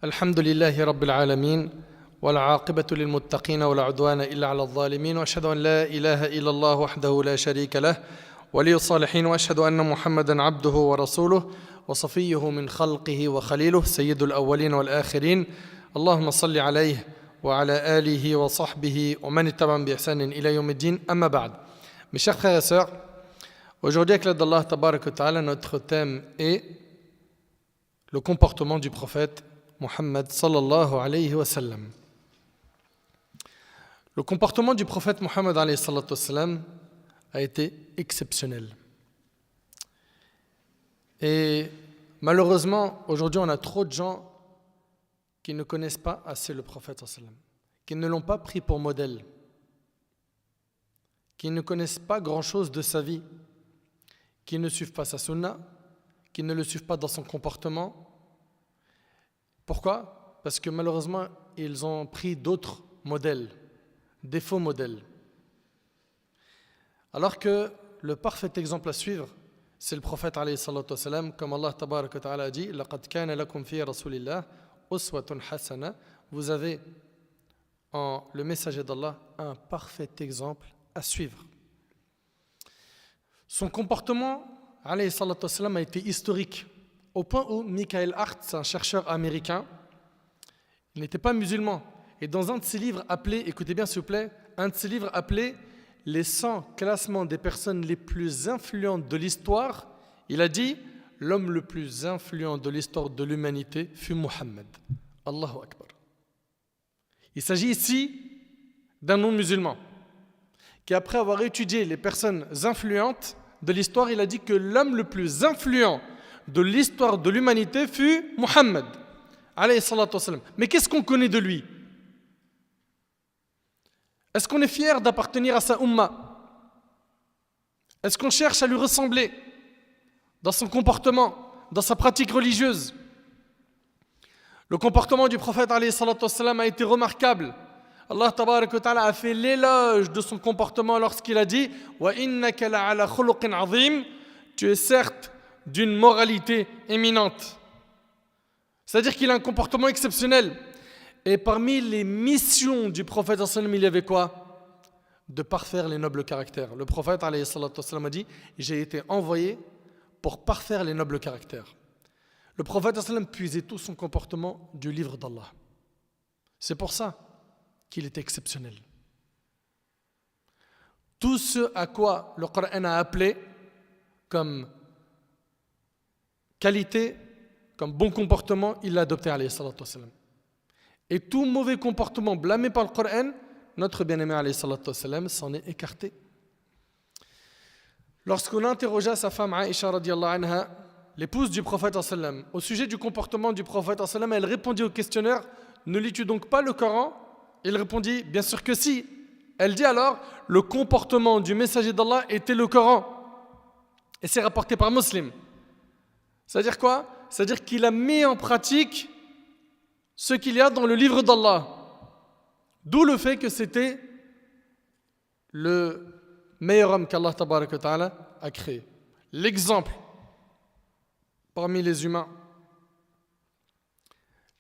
الحمد لله رب العالمين والعاقبة للمتقين ولا عدوان إلا على الظالمين وأشهد أن لا إله إلا الله وحده لا شريك له ولي الصالحين وأشهد أن محمدا عبده ورسوله وصفيه من خلقه وخليله سيد الأولين والآخرين اللهم صل عليه وعلى آله وصحبه ومن اتبعهم بإحسان إلى يوم الدين أما بعد. Mes chers frères et sœurs, aujourd'hui avec l'aide d'Allah Tabarak wa Ta'ala, notre thème est le comportement du prophète Muhammad sallallahu alayhi wa sallam. Le comportement du prophète Muhammad alayhi salatu wa sallam a été exceptionnel. Et malheureusement, aujourd'hui, on a trop de gens qui ne connaissent pas assez le prophète sallallahu alayhi wa sallam, qui ne l'ont pas pris pour modèle, qui ne connaissent pas grand-chose de sa vie, qui ne suivent pas sa sunna, qui ne le suivent pas dans son comportement. Pourquoi ? Parce que malheureusement, ils ont pris d'autres modèles, des faux modèles. Alors que le parfait exemple à suivre, c'est le prophète alayhi salatu wa sallam, comme Allah tabaraka wa ta'ala a dit « Laqad kana lakum fi rasulillah uswatun hasana » Vous avez en le messager d'Allah un parfait exemple à suivre. Son comportement alayhi salatu wa sallam a été historique, au point où Michael Hart, un chercheur américain, il n'était pas musulman. Et dans un de ses livres appelé, écoutez bien s'il vous plaît, un de ses livres appelé « Les 100 classements des personnes les plus influentes de l'histoire », il a dit « L'homme le plus influent de l'histoire de l'humanité fut Muhammad. » Allahu Akbar. Il s'agit ici d'un non-musulman qui, après avoir étudié les personnes influentes de l'histoire, il a dit que l'homme le plus influent de l'histoire de l'humanité fut Muhammad alayhi salatu wa sallam. Mais qu'est-ce qu'on connaît de lui ? Est-ce qu'on est fier d'appartenir à sa umma ? Est-ce qu'on cherche à lui ressembler dans son comportement, dans sa pratique religieuse ? Le comportement du prophète alayhi salatu wa sallam a été remarquable. Allah tabaraka wa ta'ala a fait l'éloge de son comportement lorsqu'il a dit « Wa innaka la'ala khuluqin azim » Tu es certes d'une moralité éminente. C'est-à-dire qu'il a un comportement exceptionnel. Et parmi les missions du prophète sallallahu alayhi wa sallam, il y avait quoi ? De parfaire les nobles caractères. Le prophète alayhi wa sallam a dit « J'ai été envoyé pour parfaire les nobles caractères ». Le prophète sallallahu alayhi wa sallam puisait tout son comportement du livre d'Allah. C'est pour ça qu'il est exceptionnel. Tout ce à quoi le Coran a appelé comme qualité, comme bon comportement, il l'a adopté alayhi salatu wa sallam. Et tout mauvais comportement blâmé par le Coran, notre bien-aimé alayhi salatu wa sallam s'en est écarté. Lorsqu'on interrogea sa femme Aïcha radiallahu anha, l'épouse du prophète sallallahu alayhi wa sallam, au sujet du comportement du prophète sallallahu alayhi wa sallam, elle répondit au questionnaire « Ne lis-tu donc pas le Coran ?» Il répondit « Bien sûr que si ». Elle dit alors « Le comportement du messager d'Allah était le Coran ». Et c'est rapporté par Muslim. C'est-à-dire quoi ? C'est-à-dire qu'il a mis en pratique ce qu'il y a dans le livre d'Allah. D'où le fait que c'était le meilleur homme qu'Allah tabaraka wa ta'ala a créé. L'exemple parmi les humains.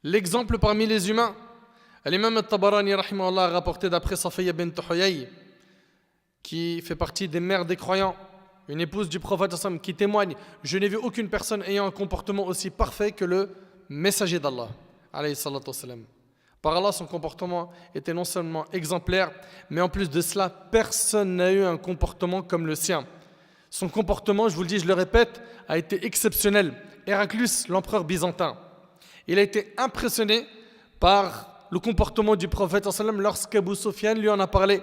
L'exemple parmi les humains. L'imam al-Tabarani rahimahullah a rapporté d'après Safiya bint Huyay, qui fait partie des mères des croyants, une épouse du prophète sallam, qui témoigne « Je n'ai vu aucune personne ayant un comportement aussi parfait que le messager d'Allah. » alayhi salatu wa sallam. Par Allah, son comportement était non seulement exemplaire, mais en plus de cela, personne n'a eu un comportement comme le sien. Son comportement, je vous le dis, je le répète, a été exceptionnel. Héraclius, l'empereur byzantin, il a été impressionné par le comportement du prophète sallallahu alayhi wa sallam lorsqu'Abu Sufyan lui en a parlé.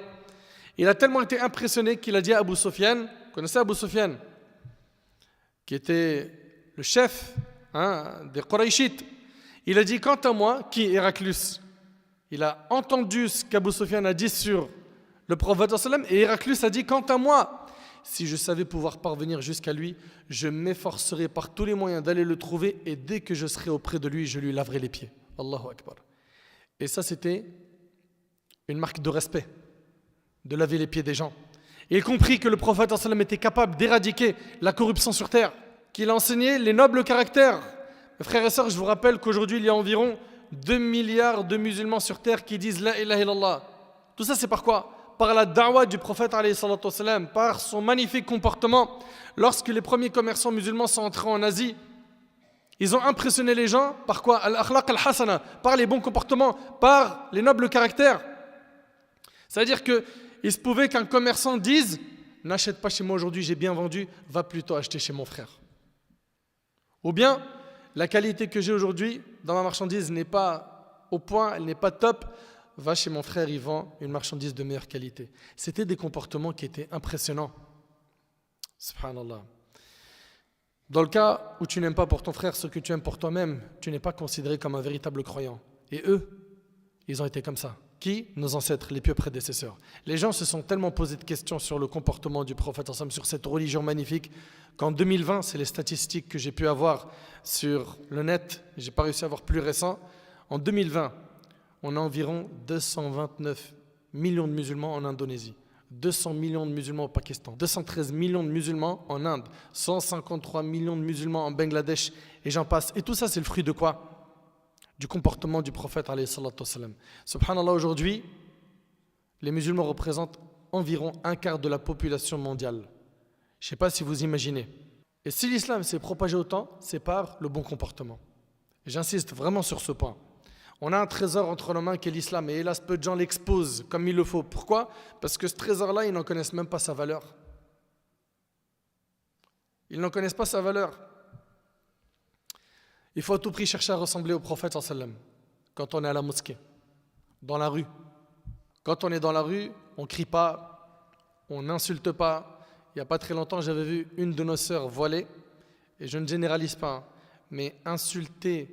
Il a tellement été impressionné qu'il a dit à Abu Sufyan, vous connaissez Abu Sufyan, qui était le chef des Qurayshites, il a dit, quant à moi, qui Héraclius, il a entendu ce qu'Abu Sufyan a dit sur le prophète sallallahu alayhi wa sallam, et Héraclius a dit, quant à moi, si je savais pouvoir parvenir jusqu'à lui, je m'efforcerais par tous les moyens d'aller le trouver, et dès que je serai auprès de lui, je lui laverai les pieds. Allahu Akbar. Et ça, c'était une marque de respect, de laver les pieds des gens. Et il comprit que le prophète sallallahu alayhi wa sallam était capable d'éradiquer la corruption sur terre, qu'il a enseigné les nobles caractères. Mes frères et sœurs, je vous rappelle qu'aujourd'hui, il y a environ 2 milliards de musulmans sur terre qui disent La ilaha illallah. Tout ça, c'est par quoi? Par la da'wah du prophète, alayhi salatu wassalam, par son magnifique comportement. Lorsque les premiers commerçants musulmans sont entrés en Asie, ils ont impressionné les gens par quoi? Al-akhlaq al-hasana, par les bons comportements, par les nobles caractères. C'est-à-dire qu'il se pouvait qu'un commerçant dise « N'achète pas chez moi aujourd'hui, j'ai bien vendu, va plutôt acheter chez mon frère. » Ou bien, la qualité que j'ai aujourd'hui dans ma marchandise n'est pas au point, elle n'est pas top, va chez mon frère, il vend une marchandise de meilleure qualité. C'était des comportements qui étaient impressionnants. Subhanallah. Dans le cas où tu n'aimes pas pour ton frère ce que tu aimes pour toi-même, tu n'es pas considéré comme un véritable croyant. Et eux, ils ont été comme ça. Qui? Nos ancêtres, les pieux prédécesseurs. Les gens se sont tellement posé de questions sur le comportement du prophète, sur cette religion magnifique, qu'en 2020, c'est les statistiques que j'ai pu avoir sur le net, je n'ai pas réussi à avoir plus récent, en 2020, on a environ 229 millions de musulmans en Indonésie, 200 millions de musulmans au Pakistan, 213 millions de musulmans en Inde, 153 millions de musulmans en Bangladesh, et j'en passe. Et tout ça, c'est le fruit de quoi? Du comportement du prophète, alayhi salatu wassalam. Subhanallah, aujourd'hui, les musulmans représentent environ un quart de la population mondiale. Je ne sais pas si vous imaginez. Et si l'islam s'est propagé autant, c'est par le bon comportement. Et j'insiste vraiment sur ce point. On a un trésor entre nos mains qui est l'islam, et hélas, peu de gens l'exposent comme il le faut. Pourquoi? Parce que ce trésor-là, ils n'en connaissent même pas sa valeur. Ils n'en connaissent pas sa valeur. Il faut à tout prix chercher à ressembler au prophète sallam quand on est à la mosquée, dans la rue. Quand on est dans la rue, on ne crie pas, on n'insulte pas. Il n'y a pas très longtemps, j'avais vu une de nos sœurs voilée, et je ne généralise pas, mais insulter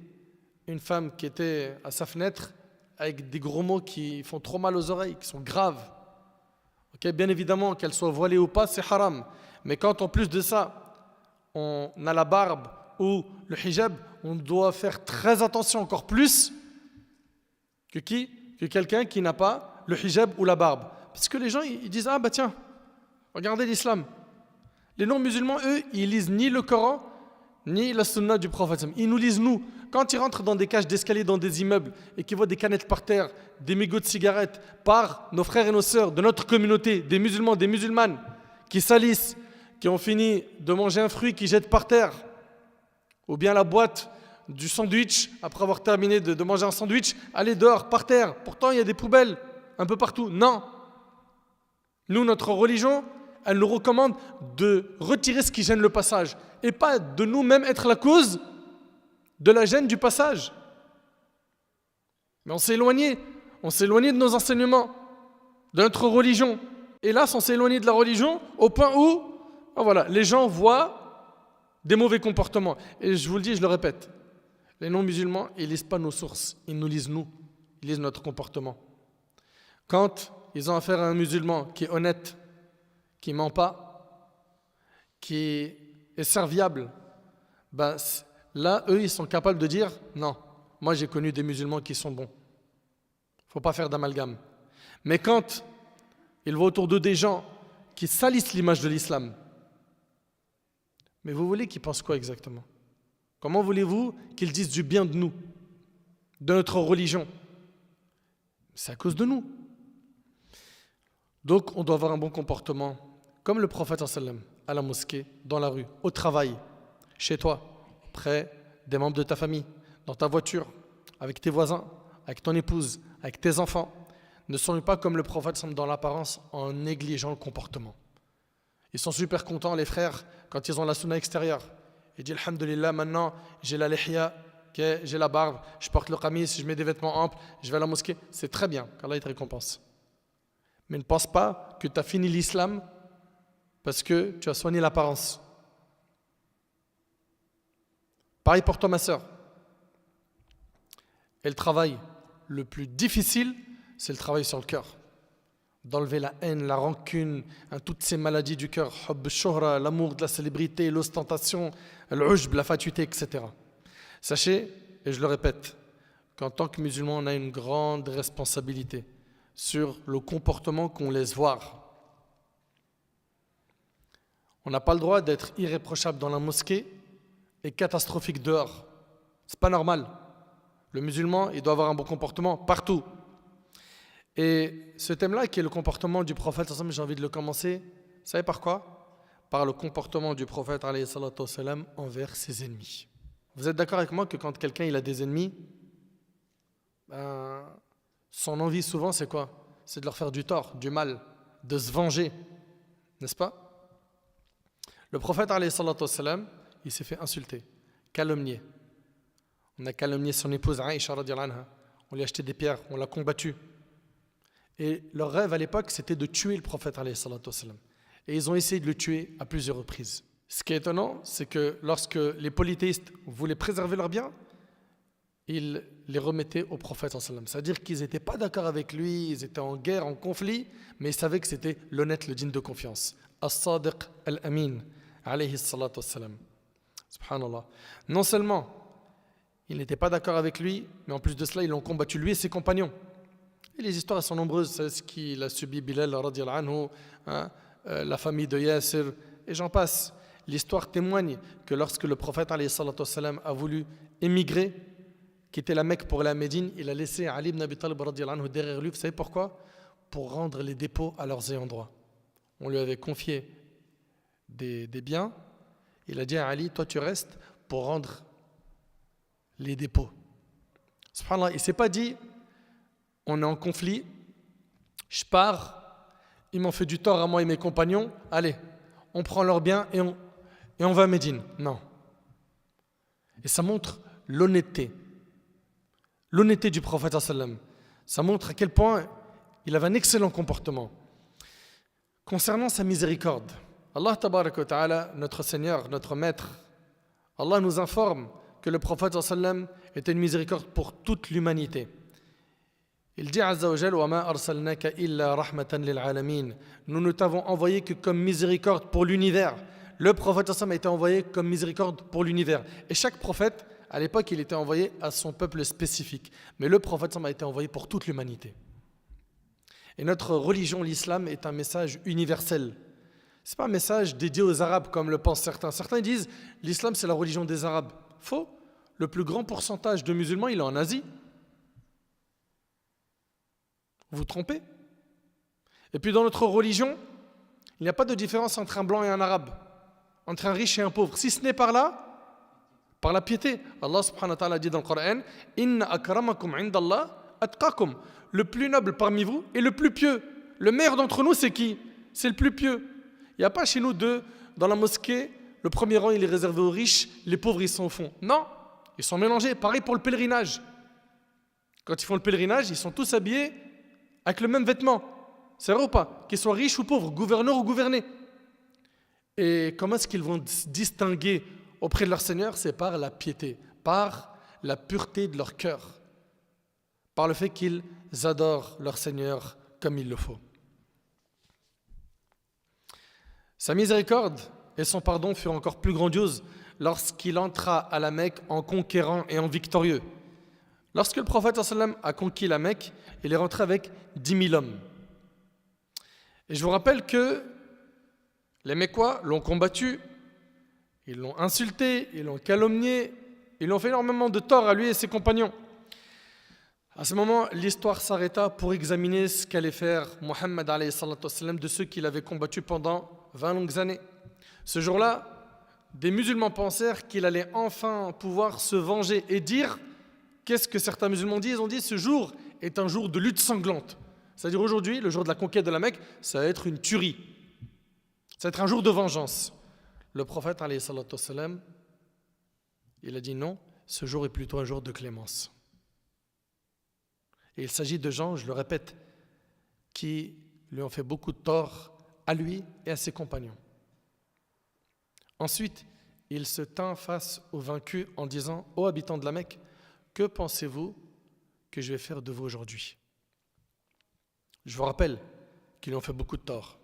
une femme qui était à sa fenêtre avec des gros mots qui font trop mal aux oreilles, qui sont graves. Okay, bien évidemment, qu'elle soit voilée ou pas, c'est haram. Mais quand en plus de ça, on a la barbe ou le hijab, on doit faire très attention encore plus que qui? Que quelqu'un qui n'a pas le hijab ou la barbe. Parce que les gens, ils disent « Ah bah tiens, regardez l'islam. » Les non-musulmans, eux, ils lisent ni le Coran, ni la sunna du prophète. Ils nous lisent nous. Quand ils rentrent dans des cages d'escalier, dans des immeubles, et qu'ils voient des canettes par terre, des mégots de cigarettes, par nos frères et nos sœurs de notre communauté, des musulmans, des musulmanes, qui salissent, qui ont fini de manger un fruit qu'ils jettent par terre, ou bien la boîte du sandwich, après avoir terminé de manger un sandwich, aller dehors, par terre. Pourtant, il y a des poubelles un peu partout. Non. Nous, notre religion, elle nous recommande de retirer ce qui gêne le passage et pas de nous-mêmes être la cause de la gêne du passage. Mais on s'est éloigné de nos enseignements, de notre religion. Hélas, on s'est éloigné de la religion au point où voilà, les gens voient des mauvais comportements. Et je vous le dis, je le répète, les non-musulmans, ils ne lisent pas nos sources, ils nous lisent nous, ils lisent notre comportement. Quand ils ont affaire à un musulman qui est honnête, qui ne ment pas, qui est serviable, ben, là, eux, ils sont capables de dire « Non, moi j'ai connu des musulmans qui sont bons. » Il ne faut pas faire d'amalgame. Mais quand ils voient autour d'eux des gens qui salissent l'image de l'islam, mais vous voulez qu'ils pensent quoi exactement? Comment voulez-vous qu'ils disent du bien de nous, de notre religion? C'est à cause de nous. Donc, on doit avoir un bon comportement, comme le prophète sallam, à la mosquée, dans la rue, au travail, chez toi, auprès des membres de ta famille, dans ta voiture, avec tes voisins, avec ton épouse, avec tes enfants. Ne soyez pas comme le prophète sallam dans l'apparence en négligeant le comportement. Ils sont super contents, les frères, quand ils ont la sunna extérieure. Ils disent alhamdulillah, maintenant j'ai la lihya, j'ai la barbe, je porte le qamis, je mets des vêtements amples, je vais à la mosquée. C'est très bien, qu'Allah te récompense. Mais ne pense pas que tu as fini l'islam parce que tu as soigné l'apparence. Pareil pour toi, ma sœur. Et le travail le plus difficile, c'est le travail sur le cœur. D'enlever la haine, la rancune, toutes ces maladies du cœur, hubb shuhra, l'amour de la célébrité, l'ostentation, l'ujb, la fatuité, etc. Sachez, et je le répète, qu'en tant que musulman, on a une grande responsabilité sur le comportement qu'on laisse voir. On n'a pas le droit d'être irréprochable dans la mosquée et catastrophique dehors. C'est pas normal. Le musulman, il doit avoir un bon comportement partout. Et ce thème-là, qui est le comportement du prophète, j'ai envie de le commencer. Vous savez par quoi? Par le comportement du prophète alayhi salatu wassalam, envers ses ennemis. Vous êtes d'accord avec moi que quand quelqu'un il a des ennemis, son envie souvent c'est quoi? C'est de leur faire du tort, du mal, de se venger. N'est-ce pas? Le prophète alayhi salatu wassalam, il s'est fait insulter, calomnier. On a calomnié son épouse Aïcha radiyallahu anha. On lui a acheté des pierres, on l'a combattu. Et leur rêve à l'époque, c'était de tuer le prophète alayhi salatu wassalam. Et ils ont essayé de le tuer à plusieurs reprises. Ce qui est étonnant, c'est que lorsque les polythéistes voulaient préserver leurs biens, ils les remettaient au prophète sallallahu alayhi wa sallam. C'est-à-dire qu'ils n'étaient pas d'accord avec lui, ils étaient en guerre, en conflit, mais ils savaient que c'était l'honnête, le digne de confiance. As-Sadiq al-Amin, alayhi salatu wassalam. Subhanallah. Non seulement ils n'étaient pas d'accord avec lui, mais en plus de cela, ils l'ont combattu lui et ses compagnons. Et les histoires sont nombreuses, c'est ce qu'il a subi Bilal radiyallahu anhu, la famille de Yasir, et j'en passe. L'histoire témoigne que lorsque le prophète alayhi salatu wassalam a voulu émigrer, quitter la Mecque pour aller à Médine, il a laissé Ali ibn Abi Talib radiyallahu anhu derrière lui. Vous savez pourquoi? Pour rendre les dépôts à leurs ayants droit. On lui avait confié des biens. Il a dit à Ali, toi tu restes pour rendre les dépôts. Subhanallah, il ne s'est pas dit, on est en conflit, je pars, ils m'ont fait du tort à moi et mes compagnons, allez, on prend leurs biens et on va à Médine. Non. Et ça montre l'honnêteté du prophète sallam. Ça montre à quel point il avait un excellent comportement. Concernant sa miséricorde, Allah tabaraka wa ta'ala, notre Seigneur, notre Maître, Allah nous informe que le prophète sallam était une miséricorde pour toute l'humanité. Il dit Azza wa Jal, wa ma arsalnaka illa rahmatan lil alamin. Nous ne t'avons envoyé que comme miséricorde pour l'univers. Le prophète sallam a été envoyé comme miséricorde pour l'univers. Et chaque prophète, à l'époque, il était envoyé à son peuple spécifique. Mais le prophète sallam a été envoyé pour toute l'humanité. Et notre religion, l'islam, est un message universel. Ce n'est pas un message dédié aux Arabes comme le pensent certains. Certains disent l'islam c'est la religion des Arabes. Faux. Le plus grand pourcentage de musulmans, il est en Asie. Vous vous trompez. Et puis dans notre religion, il n'y a pas de différence entre un blanc et un arabe, entre un riche et un pauvre, si ce n'est par la piété. Allah subhanahu wa ta'ala dit dans le Coran, Inna akramakum indallah atqakum. Le plus noble parmi vous est le plus pieux. Le meilleur d'entre nous, c'est qui? C'est le plus pieux. Il n'y a pas chez nous dans la mosquée, le premier rang il est réservé aux riches, les pauvres ils sont au fond. Non, ils sont mélangés. Pareil pour le pèlerinage. Quand ils font le pèlerinage, ils sont tous habillés avec le même vêtement. C'est vrai ou pas? Qu'ils soient riches ou pauvres, gouverneurs ou gouvernés. Et comment est-ce qu'ils vont se distinguer auprès de leur Seigneur? C'est par la piété, par la pureté de leur cœur, par le fait qu'ils adorent leur Seigneur comme il le faut. Sa miséricorde et son pardon furent encore plus grandioses lorsqu'il entra à la Mecque en conquérant et en victorieux. Lorsque le prophète sallam a conquis la Mecque, il est rentré avec 10 000 hommes. Et je vous rappelle que les Mecquois l'ont combattu, ils l'ont insulté, ils l'ont calomnié, ils l'ont fait énormément de tort à lui et ses compagnons. À ce moment, l'histoire s'arrêta pour examiner ce qu'allait faire Mohammed alayhi salatu wassalam de ceux qu'il avait combattus pendant 20 longues années. Ce jour-là, des musulmans pensèrent qu'il allait enfin pouvoir se venger et dire, qu'est-ce que certains musulmans disent? Ils ont dit, ce jour est un jour de lutte sanglante. C'est-à-dire aujourd'hui, le jour de la conquête de la Mecque, ça va être une tuerie. Ça va être un jour de vengeance. Le prophète alayhi salatu wassalam, il a dit non, ce jour est plutôt un jour de clémence. Et il s'agit de gens, je le répète, qui lui ont fait beaucoup de tort à lui et à ses compagnons. Ensuite, il se tint face aux vaincus en disant « Ô habitants de la Mecque, que pensez-vous que je vais faire de vous aujourd'hui ?» Je vous rappelle qu'ils lui ont fait beaucoup de tort.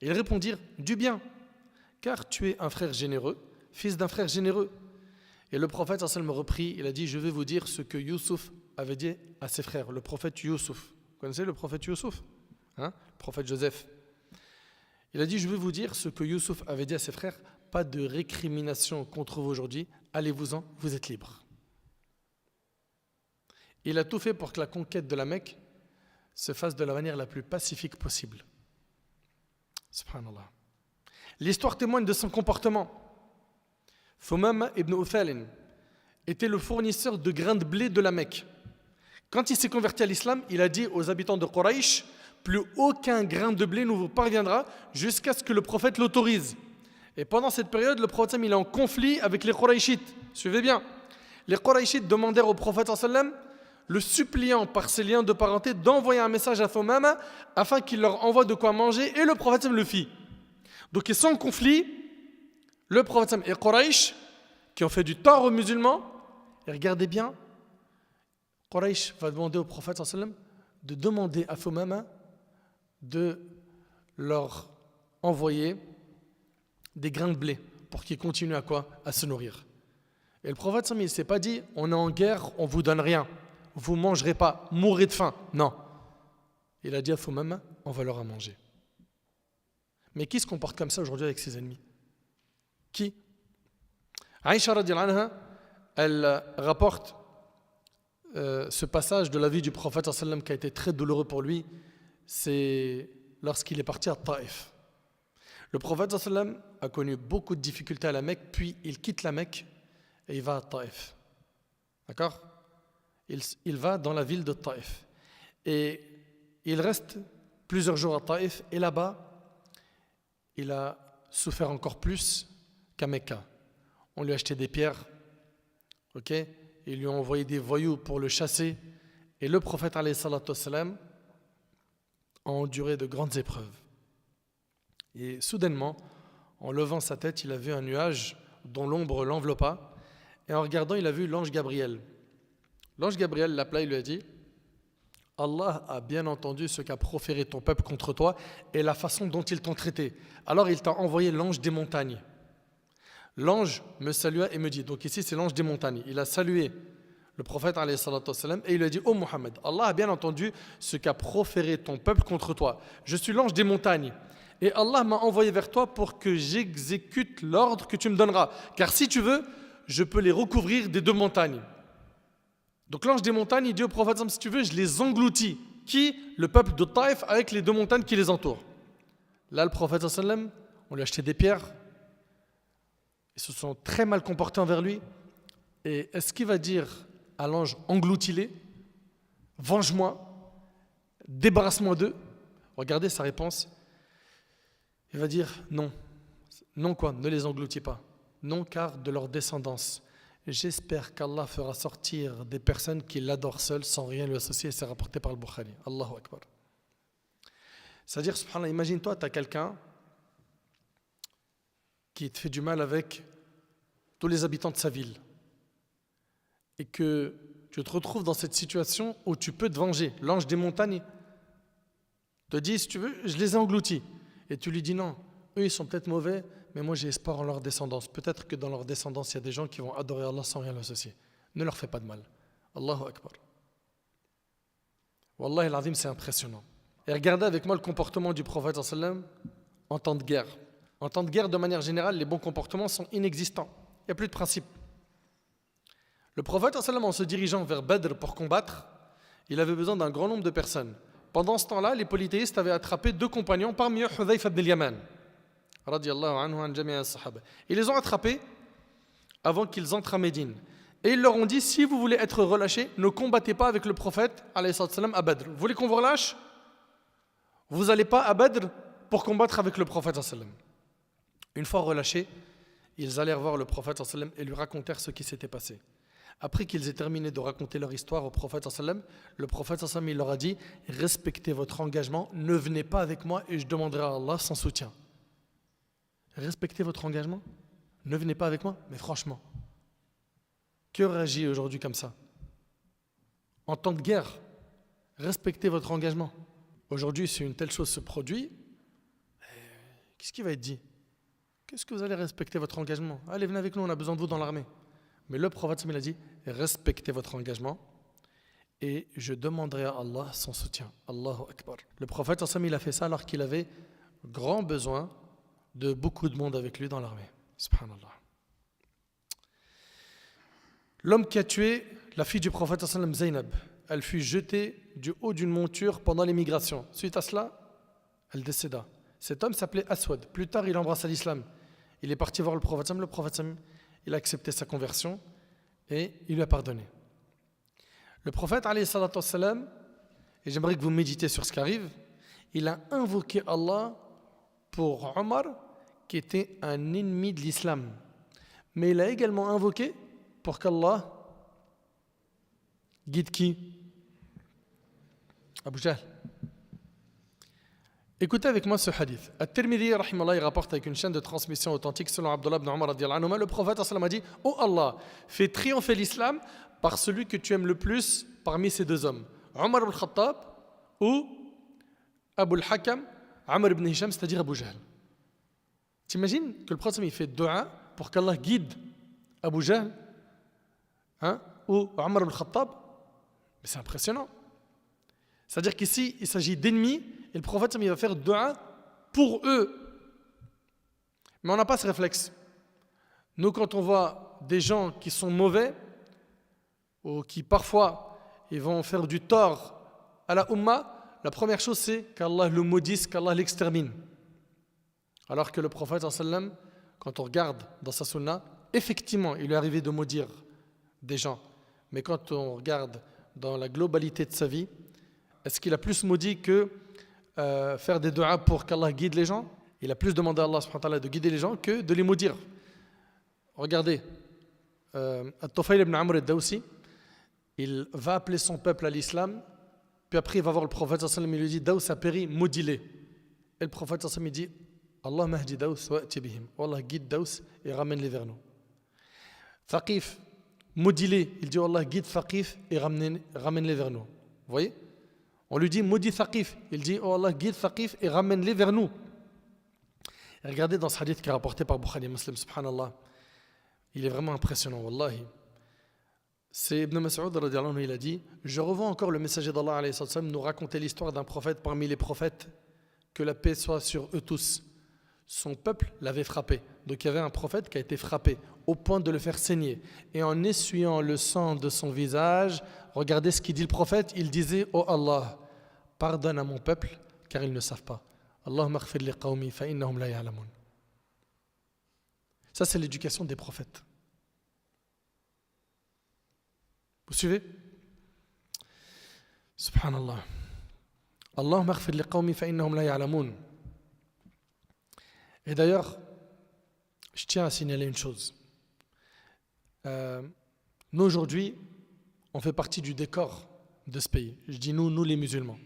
Et ils répondirent « Du bien, car tu es un frère généreux, fils d'un frère généreux. » Et le prophète sallallahu alayhi wa sallam reprit, il a dit « Je vais vous dire ce que Youssouf avait dit à ses frères. » Le prophète Youssouf. Vous connaissez le prophète Youssouf? Le prophète Joseph. Il a dit « Je vais vous dire ce que Youssouf avait dit à ses frères. Pas de récrimination contre vous aujourd'hui. Allez-vous-en, vous êtes libres. » Il a tout fait pour que la conquête de la Mecque se fasse de la manière la plus pacifique possible. Subhanallah. L'histoire témoigne de son comportement. Thumama ibn Uthalin était le fournisseur de grains de blé de la Mecque. Quand il s'est converti à l'islam, il a dit aux habitants de Quraysh, plus aucun grain de blé ne vous parviendra jusqu'à ce que le prophète l'autorise. Et pendant cette période, le prophète il est en conflit avec les Qurayshites. Suivez bien. Les Qurayshites demandèrent au prophète le suppliant par ses liens de parenté d'envoyer un message à Thumama afin qu'il leur envoie de quoi manger, et le prophète le fit. Donc ils sont en conflit, le prophète et Quraysh, qui ont fait du tort aux musulmans, et regardez bien, Quraysh va demander au prophète de demander à Thumama de leur envoyer des grains de blé pour qu'ils continuent à quoi? À se nourrir. Et le prophète il ne s'est pas dit on est en guerre, on ne vous donne rien, vous ne mangerez pas, mourrez de faim. Non. Il a dit à Thumama on va leur à manger. Mais qui se comporte comme ça aujourd'hui avec ses ennemis? Qui? Aïcha radhiyallahu anha, elle rapporte ce passage de la vie du prophète qui a été très douloureux pour lui, c'est lorsqu'il est parti à Taïf. Le prophète a connu beaucoup de difficultés à la Mecque, puis il quitte la Mecque et il va à Taïf. D'accord? Il va dans la ville de Taïf. Et il reste plusieurs jours à Taïf, et là-bas, il a souffert encore plus qu'à Mecca. On lui a acheté des pierres, ok? Ils lui ont envoyé des voyous pour le chasser, et le prophète alayhi salatu wassalam a enduré de grandes épreuves. Et soudainement, en levant sa tête, il a vu un nuage dont l'ombre l'enveloppa, et en regardant, il a vu l'ange Gabriel. L'ange Gabriel l'appela et lui a dit « Allah a bien entendu ce qu'a proféré ton peuple contre toi et la façon dont ils t'ont traité. Alors il t'a envoyé l'ange des montagnes. » L'ange me salua et me dit, donc ici c'est l'ange des montagnes, il a salué le prophète alayhi salatu wassalam, et il lui a dit « Oh Mohammed, Allah a bien entendu ce qu'a proféré ton peuple contre toi. Je suis l'ange des montagnes. Et Allah m'a envoyé vers toi pour que j'exécute l'ordre que tu me donneras. Car si tu veux, je peux les recouvrir des deux montagnes. » Donc l'ange des montagnes, il dit au prophète, si tu veux, je les engloutis. Qui? Le peuple de Taïf avec les deux montagnes qui les entourent. Là, le prophète, on lui a acheté des pierres. Ils se sont très mal comportés envers lui. Et est-ce qu'il va dire à l'ange, engloutis-les, venge-moi, débarrasse-moi d'eux? Regardez sa réponse. Il va dire non. Non quoi? Ne les engloutis pas. Non car de leur descendance. J'espère qu'Allah fera sortir des personnes qui l'adorent seules sans rien lui associer. C'est rapporté par le Bukhari. Allahu Akbar. C'est-à-dire, subhanallah, imagine-toi, tu as quelqu'un qui te fait du mal avec tous les habitants de sa ville et que tu te retrouves dans cette situation où tu peux te venger. L'ange des montagnes te dit, si tu veux, je les ai engloutis. Et tu lui dis non, eux ils sont peut-être mauvais, mais moi j'ai espoir en leur descendance. Peut-être que dans leur descendance, il y a des gens qui vont adorer Allah sans rien l'associer. Ne leur fais pas de mal. Allahu Akbar. Wallahi al-azim, c'est impressionnant. Et regardez avec moi le comportement du prophète en temps de guerre. En temps de guerre, de manière générale, les bons comportements sont inexistants. Il n'y a plus de principe. Le prophète, en se dirigeant vers Badr pour combattre, il avait besoin d'un grand nombre de personnes. Pendant ce temps-là, les polythéistes avaient attrapé 2 compagnons, parmi eux Hudhayfa ibn al-Yaman. Ils les ont attrapés avant qu'ils entrent à Médine. Et ils leur ont dit, si vous voulez être relâchés, ne combattez pas avec le prophète à Badr. Vous voulez qu'on vous relâche? Vous n'allez pas à Badr pour combattre avec le prophète. Une fois relâchés, ils allèrent voir le prophète et lui racontèrent ce qui s'était passé. Après qu'ils aient terminé de raconter leur histoire au prophète, le prophète il leur a dit, respectez votre engagement, ne venez pas avec moi et je demanderai à Allah son soutien. Respectez votre engagement, ne venez pas avec moi, mais franchement, que réagit aujourd'hui comme ça? En temps de guerre, respectez votre engagement. Aujourd'hui, si une telle chose se produit, qu'est-ce qui va être dit? Qu'est-ce que vous allez respecter votre engagement? Allez, venez avec nous, on a besoin de vous dans l'armée. Mais le prophète il a dit, respectez votre engagement et je demanderai à Allah son soutien. Allahu Akbar. Le prophète il a fait ça alors qu'il avait grand besoin de beaucoup de monde avec lui dans l'armée. Subhanallah. L'homme qui a tué la fille du prophète Zainab, elle fut jetée du haut d'une monture pendant l'émigration. Suite à cela, elle décéda. Cet homme s'appelait Aswad. Plus tard, il embrassa l'islam. Il est parti voir le prophète. Le prophète, il a accepté sa conversion et il lui a pardonné. Le prophète, alayhi salatu wassalam, et j'aimerais que vous méditez sur ce qui arrive, il a invoqué Allah pour Omar, qui était un ennemi de l'islam. Mais il a également invoqué pour qu'Allah guide qui? Abu Jahl. Écoutez avec moi ce hadith. At-Tirmidhi, rahimallah, il rapporte avec une chaîne de transmission authentique selon Abdullah ibn Umar radiyallahu anhu, le prophète a dit: Oh Allah, fais triompher l'islam par celui que tu aimes le plus parmi ces deux hommes, Omar ibn Khattab ou Abu al-Hakam, Amr ibn Hisham, c'est-à-dire Abu Jahl. T'imagines que le prophète il fait dua pour qu'Allah guide Abu Jahl ou Omar ibn Khattab? Mais c'est impressionnant. C'est-à-dire qu'ici, il s'agit d'ennemis et le prophète il va faire dua pour eux. Mais on n'a pas ce réflexe. Nous, quand on voit des gens qui sont mauvais ou qui parfois ils vont faire du tort à la Ummah, la première chose c'est qu'Allah le maudisse, qu'Allah l'extermine. Alors que le prophète, quand on regarde dans sa sunna, effectivement, il lui est arrivé de maudire des gens. Mais quand on regarde dans la globalité de sa vie, est-ce qu'il a plus maudit que faire des du'as pour qu'Allah guide les gens? Il a plus demandé à Allah subhanahu wa ta'ala de guider les gens que de les maudire. Regardez, At-Tufayl ibn Amr al-Dawsi, il va appeler son peuple à l'islam, puis après il va voir le prophète sallallahu alayhi wa sallam, il lui dit: Daws a péri, maudis-les. Et le prophète sallallahu alayhi wa sallam, il dit: Allah mahdi Daws wa'ti bihim. Allah guide Daws et ramène-les vers nous. Thaqif, maudis-les. Il dit: Allah guide Thaqif et ramène-les vers nous. Vous voyez? On lui dit: maudis Thaqif. Il dit: oh Allah guide Thaqif et ramène-les vers nous. Et regardez dans ce hadith qui est rapporté par Bukhari et Muslim, subhanallah. Il est vraiment impressionnant, wallahi. C'est Ibn Mas'ud radiyallahu anhu, il a dit: je revois encore le messager d'Allah alayhi sallam nous raconter l'histoire d'un prophète parmi les prophètes, que la paix soit sur eux tous. Son peuple l'avait frappé. Donc il y avait un prophète qui a été frappé au point de le faire saigner. Et en essuyant le sang de son visage, regardez ce qu'il dit le prophète. Il disait: oh Allah, pardonne à mon peuple car ils ne savent pas. Allahumma ighfir li qawmi fa innahum la ya'lamun. Ça c'est l'éducation des prophètes. Vous suivez? Subhanallah. Allahumma ighfir li qawmi fa innahum la ya'lamun. Et d'ailleurs, je tiens à signaler une chose. Nous aujourd'hui, on fait partie du décor de ce pays. Je dis nous les musulmans.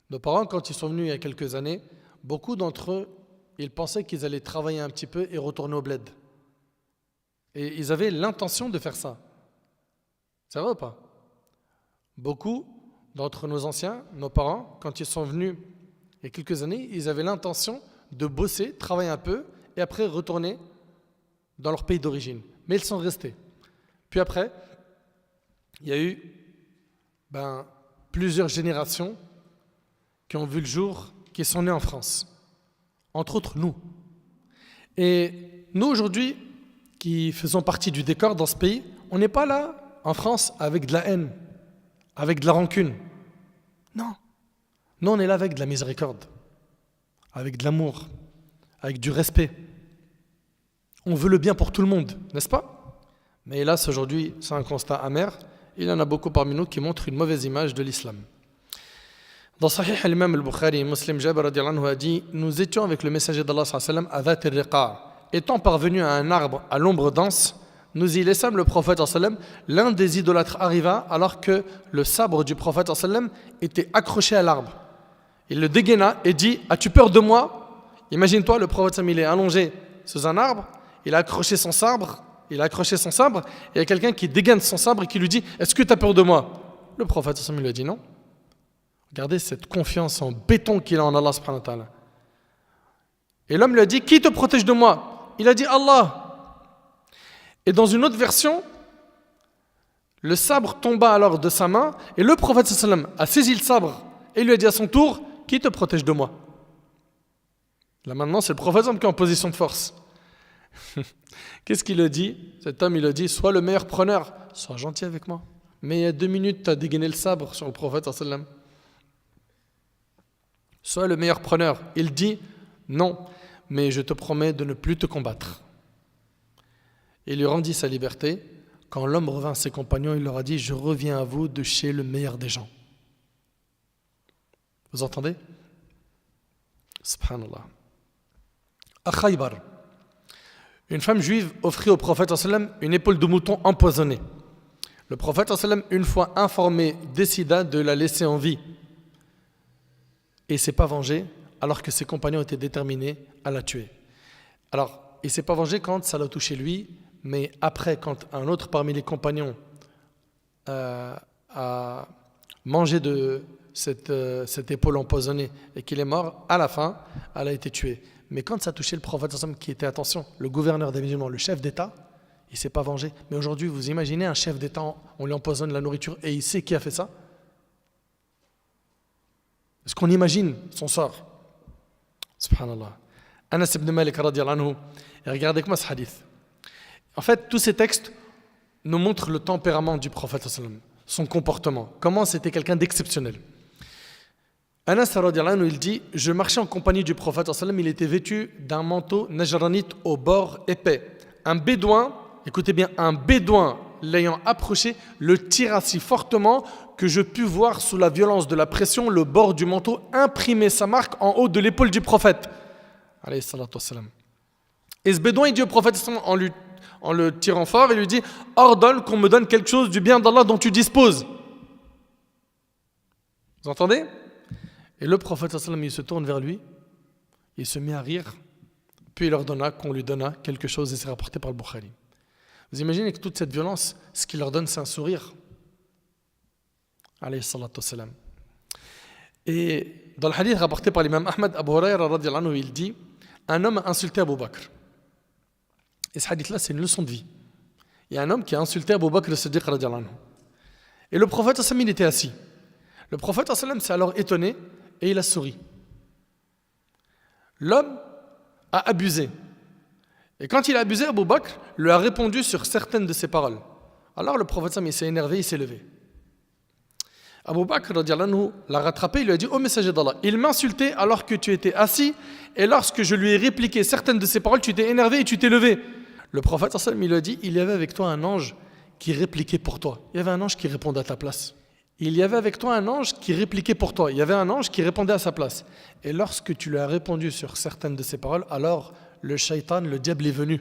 Nos parents, quand ils sont venus il y a quelques années, beaucoup d'entre eux, ils pensaient qu'ils allaient travailler un petit peu et retourner au bled. Et ils avaient l'intention de faire ça. C'est vrai ou pas? Beaucoup d'entre nos anciens, nos parents, quand ils sont venus il y a quelques années, ils avaient l'intention de bosser, travailler un peu, et après retourner dans leur pays d'origine. Mais ils sont restés. Puis après, il y a eu plusieurs générations qui ont vu le jour, qui sont nées en France. Entre autres, nous. Et nous, aujourd'hui, qui faisons partie du décor dans ce pays, on n'est pas là, en France, avec de la haine, avec de la rancune. Non. Nous, on est là avec de la miséricorde, avec de l'amour, avec du respect. On veut le bien pour tout le monde, n'est-ce pas? Mais hélas, aujourd'hui, c'est un constat amer. Il y en a beaucoup parmi nous qui montrent une mauvaise image de l'islam. Dans Sahih al-Imam al-Bukhari, Muslim Jabir radiyallahu anhu a dit: nous étions avec le messager d'Allah sallallahu alayhi wa sallam à Dhat al-Riqa'. Étant parvenus à un arbre à l'ombre dense, nous y laissâmes le prophète sallallahu alayhi wa sallam. L'un des idolâtres arriva alors que le sabre du prophète sallallahu alayhi wa sallam était accroché à l'arbre. Il le dégaina et dit: as-tu peur de moi? Imagine-toi, le prophète sallallahu alayhi wa sallam, il est allongé sous un arbre, il a accroché son sabre, et il y a quelqu'un qui dégaine son sabre et qui lui dit: est-ce que tu as peur de moi? Le prophète sallallahu alayhi wa sallam lui a dit non. Regardez cette confiance en béton qu'il a en Allah subhanahu wa ta'ala. Et l'homme lui a dit: qui te protège de moi? Il a dit: Allah. Et dans une autre version, le sabre tomba alors de sa main et le prophète sallallahu alayhi wa sallam a saisi le sabre et lui a dit à son tour: qui te protège de moi? Là maintenant c'est le prophète qui est en position de force. Qu'est-ce qu'il a dit? Cet homme il a dit: sois le meilleur preneur, sois gentil avec moi. Mais il y a 2 minutes, tu as dégainé le sabre sur le prophète sallam. Sois le meilleur preneur. Il dit non, mais je te promets de ne plus te combattre. Il lui rendit sa liberté. Quand l'homme revint à ses compagnons, il leur a dit: je reviens à vous de chez le meilleur des gens. Vous entendez? Subhanallah. À Khaybar, une femme juive offrit au prophète sallam une épaule de mouton empoisonnée. Le prophète sallam, une fois informé, décida de la laisser en vie. Et il ne s'est pas vengé alors que ses compagnons étaient déterminés à la tuer. Alors, il ne s'est pas vengé quand ça l'a touché lui, mais après, quand un autre parmi les compagnons a mangé de cette épaule empoisonnée et qu'il est mort, à la fin, elle a été tuée. Mais quand ça a touché le prophète qui était, attention, le gouverneur des musulmans, le chef d'État, il ne s'est pas vengé. Mais aujourd'hui, vous imaginez un chef d'État, on lui empoisonne la nourriture et il sait qui a fait ça? Est-ce qu'on imagine son sort? Subhanallah. Anas ibn Malik radiyallahu anhu. Et regardez comment ce hadith. En fait, tous ces textes nous montrent le tempérament du prophète, son comportement, comment c'était quelqu'un d'exceptionnel. Anas radiyallahu anhu, il dit: je marchais en compagnie du prophète, il était vêtu d'un manteau najranite au bord épais. Un bédouin, écoutez bien, un bédouin l'ayant approché, le tira si fortement que je pus voir sous la violence de la pression le bord du manteau imprimer sa marque en haut de l'épaule du prophète. Alayhi salatu wassalam. Et ce bédouin, il dit au prophète en le tirant fort, il lui dit: ordonne qu'on me donne quelque chose du bien d'Allah dont tu disposes. Vous entendez? Et le prophète il se tourne vers lui, il se met à rire, puis il ordonna qu'on lui donna quelque chose et c'est rapporté par le Bukhari. Vous imaginez que toute cette violence, ce qu'il leur donne, c'est un sourire. Alayhi salatu wassalam. Et dans le hadith rapporté par l'imam Ahmad, Abu Hurayra radiyallahu anhu, il dit: un homme a insulté Abu Bakr. Et ce hadith-là, c'est une leçon de vie. Il y a un homme qui a insulté Abu Bakr as-Siddiq radiyallahu anhu. Et le prophète il était assis. Le prophète s'est alors étonné et il a souri. L'homme a abusé. Et quand il a abusé, Abu Bakr lui a répondu sur certaines de ses paroles. Alors le prophète il s'est énervé, il s'est levé. Abu Bakr l'a rattrapé, il lui a dit: ô messager d'Allah, il m'insultait alors que tu étais assis, et lorsque je lui ai répliqué certaines de ses paroles, tu t'es énervé et tu t'es levé. Le prophète il lui a dit: il y avait avec toi un ange qui répliquait pour toi. Il y avait un ange qui répondait à ta place. Il y avait avec toi un ange qui répliquait pour toi. Il y avait un ange qui répondait à sa place. Et lorsque tu lui as répondu sur certaines de ses paroles, alors le shaitan, le diable est venu.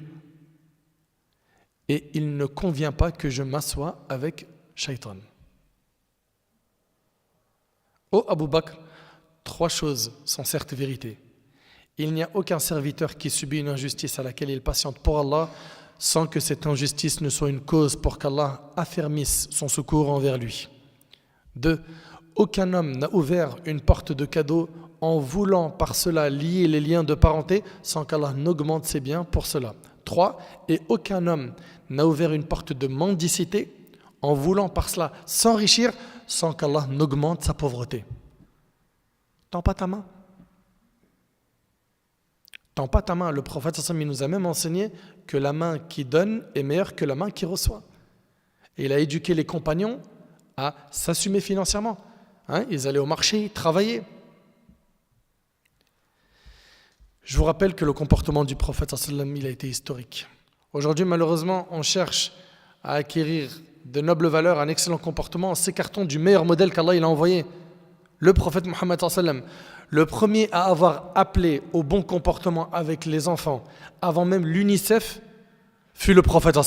Et il ne convient pas que je m'assoie avec shaitan. Ô Abu Bakr, 3 choses sont certes vérités. Il n'y a aucun serviteur qui subit une injustice à laquelle il patiente pour Allah sans que cette injustice ne soit une cause pour qu'Allah affermisse son secours envers lui. 2. Aucun homme n'a ouvert une porte de cadeau en voulant par cela lier les liens de parenté sans qu'Allah n'augmente ses biens pour cela. 3. Et aucun homme n'a ouvert une porte de mendicité en voulant par cela s'enrichir sans qu'Allah n'augmente sa pauvreté. Tends pas ta main. Tends pas ta main. Le prophète nous a même enseigné que la main qui donne est meilleure que la main qui reçoit. Et il a éduqué les compagnons à s'assumer financièrement. Ils allaient au marché, travailler. Je vous rappelle que le comportement du prophète il a été historique. Aujourd'hui, malheureusement, on cherche à acquérir de nobles valeurs, un excellent comportement en s'écartant du meilleur modèle qu'Allah il a envoyé. Le prophète Mohammed, le premier à avoir appelé au bon comportement avec les enfants, avant même l'UNICEF, fut le prophète.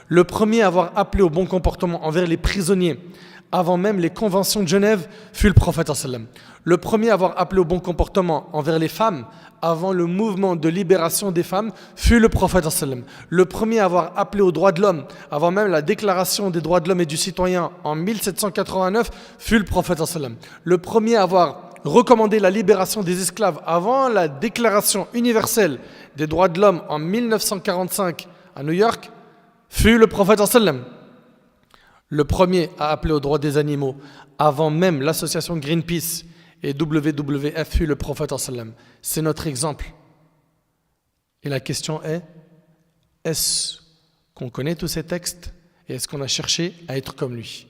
Le premier à avoir appelé au bon comportement envers les prisonniers, avant même les conventions de Genève, fut le prophète. Le premier à avoir appelé au bon comportement envers les femmes, avant le mouvement de libération des femmes, fut le prophète. Le premier à avoir appelé aux droits de l'homme, avant même la déclaration des droits de l'homme et du citoyen en 1789, fut le prophète. Le premier à avoir recommandé la libération des esclaves avant la déclaration universelle des droits de l'homme en 1945 à New York, fut le prophète. Le premier à appeler aux droits des animaux avant même l'association Greenpeace et WWF fut le prophète. C'est notre exemple. Et la question est, est-ce qu'on connaît tous ces textes et est-ce qu'on a cherché à être comme lui?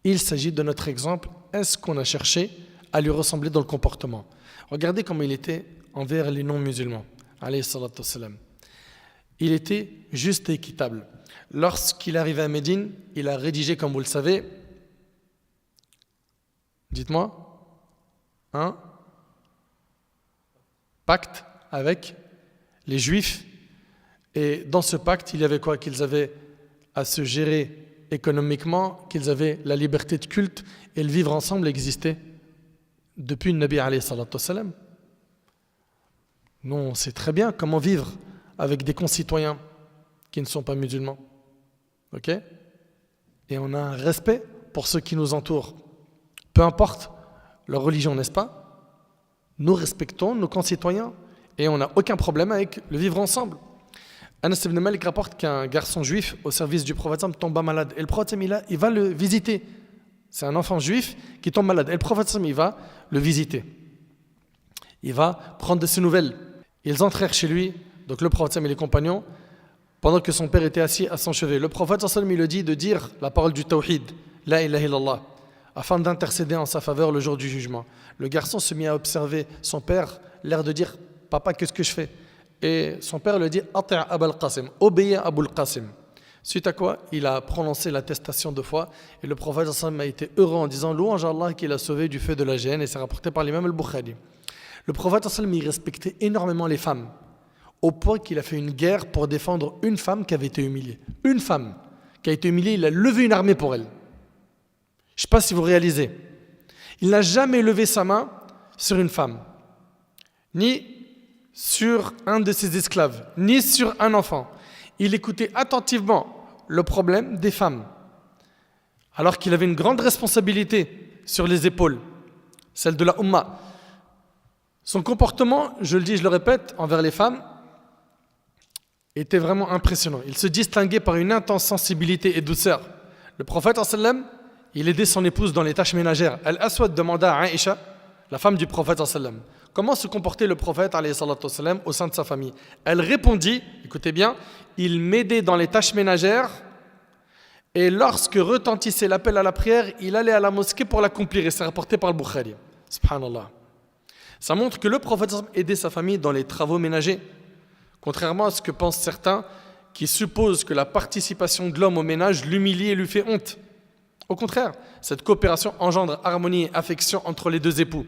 Il s'agit de notre exemple. Est-ce qu'on a cherché à lui ressembler dans le comportement? Regardez comment il était envers les non-musulmans. Alayhi salatu wassalam. Il était juste et équitable. Lorsqu'il arrivait à Médine, il a rédigé, comme vous le savez, dites-moi, un pacte avec les Juifs. Et dans ce pacte, il y avait quoi? Qu'ils avaient à se gérer économiquement, qu'ils avaient la liberté de culte, et le vivre ensemble existait depuis le Nabi alayhi salatu wassalam. Nous, on sait très bien comment vivre avec des concitoyens qui ne sont pas musulmans. Ok? Et on a un respect pour ceux qui nous entourent. Peu importe leur religion, n'est-ce pas? Nous respectons nos concitoyens et on n'a aucun problème avec le vivre ensemble. Anas ibn Malik rapporte qu'un garçon juif au service du prophète tomba malade. Et le prophète, il va le visiter. C'est un enfant juif qui tombe malade. Et le prophète, il va le visiter. Il va prendre de ses nouvelles. Ils entrèrent chez lui, donc le prophète et les compagnons, pendant que son père était assis à son chevet. Le prophète, il lui dit de dire la parole du tawhid, la ilaha illallah, afin d'intercéder en sa faveur le jour du jugement. Le garçon se mit à observer son père, l'air de dire « Papa, qu'est-ce que je fais ?» Et son père lui dit « Ati' Abul Qasim, obéis à Abul Qasim ». Suite à quoi, il a prononcé l'attestation 2 fois. Et le prophète a été heureux en disant « Louange à Allah qui l'a sauvé du feu de la géhenne » et c'est rapporté par l'imam al-Bukhari. Le prophète il respectait énormément les femmes, au point qu'il a fait une guerre pour défendre une femme qui avait été humiliée. Une femme qui a été humiliée, il a levé une armée pour elle. Je ne sais pas si vous réalisez. Il n'a jamais levé sa main sur une femme, ni sur un de ses esclaves, ni sur un enfant. Il écoutait attentivement le problème des femmes, alors qu'il avait une grande responsabilité sur les épaules, celle de la Ummah. Son comportement, je le dis, je le répète, envers les femmes, était vraiment impressionnant. Il se distinguait par une intense sensibilité et douceur. Le prophète, il aidait son épouse dans les tâches ménagères. Al-Aswad demanda à Aïcha, la femme du prophète, comment se comportait le prophète au sein de sa famille. Elle répondit, écoutez bien, il m'aidait dans les tâches ménagères et lorsque retentissait l'appel à la prière, il allait à la mosquée pour l'accomplir. Et c'est rapporté par le Bukhari. Subhanallah. Ça montre que le prophète aidait sa famille dans les travaux ménagers. Contrairement à ce que pensent certains qui supposent que la participation de l'homme au ménage l'humilie et lui fait honte. Au contraire, cette coopération engendre harmonie et affection entre les deux époux.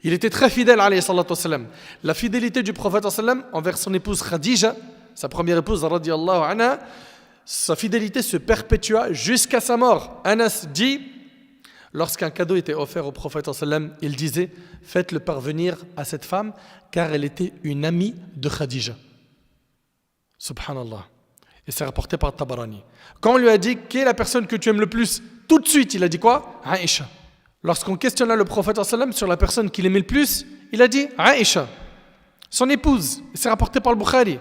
Il était très fidèle, alayhi salatu wassalam. La fidélité du prophète envers son épouse Khadija, sa première épouse, radiyallahu anha, sa fidélité se perpétua jusqu'à sa mort. Anas dit, lorsqu'un cadeau était offert au prophète, il disait « Faites-le parvenir à cette femme, car elle était une amie de Khadija. » Subhanallah. Et c'est rapporté par Tabarani. Quand on lui a dit « Qui est la personne que tu aimes le plus ?» Tout de suite, il a dit quoi? Aïcha. Lorsqu'on questionna le prophète sur la personne qu'il aimait le plus, il a dit Aïcha, son épouse. Et c'est rapporté par le Bukhari.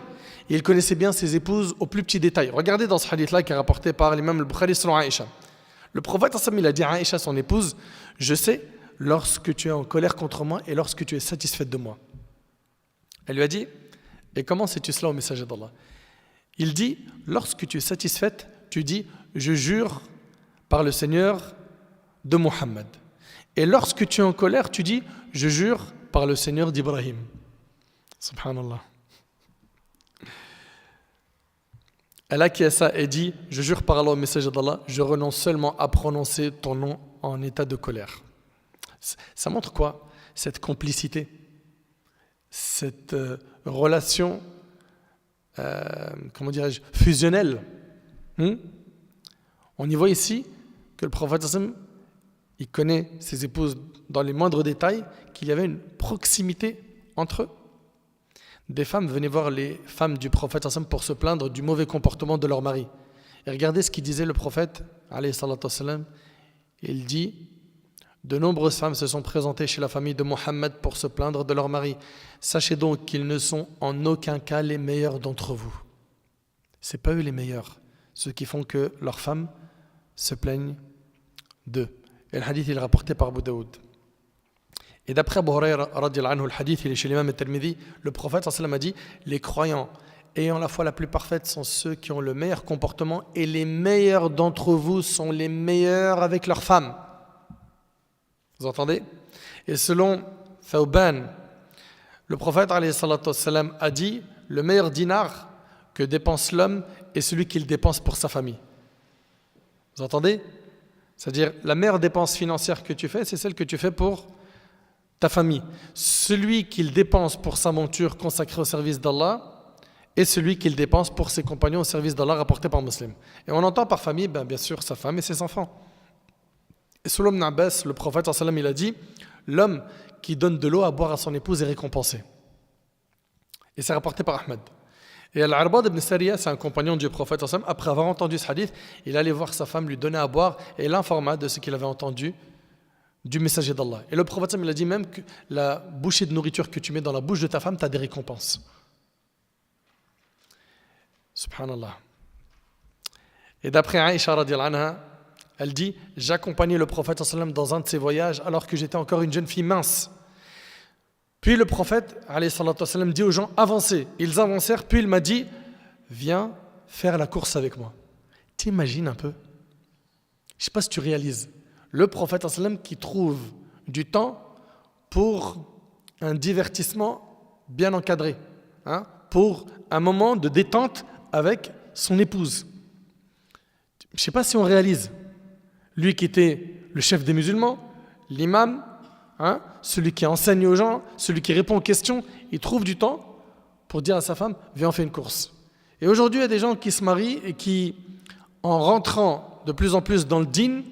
Et il connaissait bien ses épouses au plus petit détail. Regardez dans ce hadith-là qui est rapporté par l'imam al-Bukhari selon Aïcha. Le prophète il a dit à Aïcha, son épouse, je sais lorsque tu es en colère contre moi et lorsque tu es satisfaite de moi. Elle lui a dit, et comment sais-tu cela au messager d'Allah? Il dit, lorsque tu es satisfaite, tu dis, je jure par le Seigneur de Muhammad. Et lorsque tu es en colère, tu dis, je jure par le Seigneur d'Ibrahim. Subhanallah. Elle acquiesça et dit, je jure par Allah au messager d'Allah, je renonce seulement à prononcer ton nom en état de colère. Ça montre quoi? Cette complicité, cette relation, comment dirais-je, fusionnelle. On y voit ici que le prophète, il connaît ses épouses dans les moindres détails, qu'il y avait une proximité entre eux. Des femmes venaient voir les femmes du prophète pour se plaindre du mauvais comportement de leur mari. Et regardez ce qu'il disait le prophète, alayhi salatu wassalam. Il dit, de nombreuses femmes se sont présentées chez la famille de Mohammed pour se plaindre de leur mari. Sachez donc qu'ils ne sont en aucun cas les meilleurs d'entre vous. Ce n'est pas eux les meilleurs, ceux qui font que leurs femmes se plaignent d'eux. Et le hadith il est rapporté par Abu Daoud. Et d'après Abu Hurayra, le hadith il est chez l'imam al-Tirmidhi, le prophète a dit, les croyants ayant la foi la plus parfaite sont ceux qui ont le meilleur comportement et les meilleurs d'entre vous sont les meilleurs avec leurs femmes. Vous entendez? Et selon Thawban, le prophète alayhi salatu wassalam, a dit le meilleur dinar que dépense l'homme est celui qu'il dépense pour sa famille. Vous entendez? C'est-à-dire la meilleure dépense financière que tu fais, c'est celle que tu fais pour ta famille. Celui qu'il dépense pour sa monture consacrée au service d'Allah et celui qu'il dépense pour ses compagnons au service d'Allah rapporté par Muslim. Et on entend par famille, bien sûr, sa femme et ses enfants. Et selon Ibn Abbas, le prophète sallam, il a dit l'homme qui donne de l'eau à boire à son épouse est récompensé. Et c'est rapporté par Ahmed. Et Al-Arbad ibn Sariya, c'est un compagnon du prophète sallam, après avoir entendu ce hadith, il allait voir sa femme, lui donner à boire et l'informa de ce qu'il avait entendu du messager d'Allah. Et le prophète sallam, il a dit même que la bouchée de nourriture que tu mets dans la bouche de ta femme, tu as des récompenses. Subhanallah. Et d'après Aïcha radiyallahu anha, elle dit j'accompagnais le prophète sallam dans un de ses voyages alors que j'étais encore une jeune fille mince. Puis le prophète sallam, dit aux gens avancez. Ils avancèrent, puis il m'a dit viens faire la course avec moi. T'imagines un peu? Je ne sais pas si tu réalises. Le prophète sallam qui trouve du temps pour un divertissement bien encadré, pour un moment de détente avec son épouse. Je ne sais pas si on réalise. Lui qui était le chef des musulmans, l'imam, celui qui enseigne aux gens, celui qui répond aux questions, il trouve du temps pour dire à sa femme, viens on fait une course. Et aujourd'hui, il y a des gens qui se marient et qui, en rentrant de plus en plus dans le din,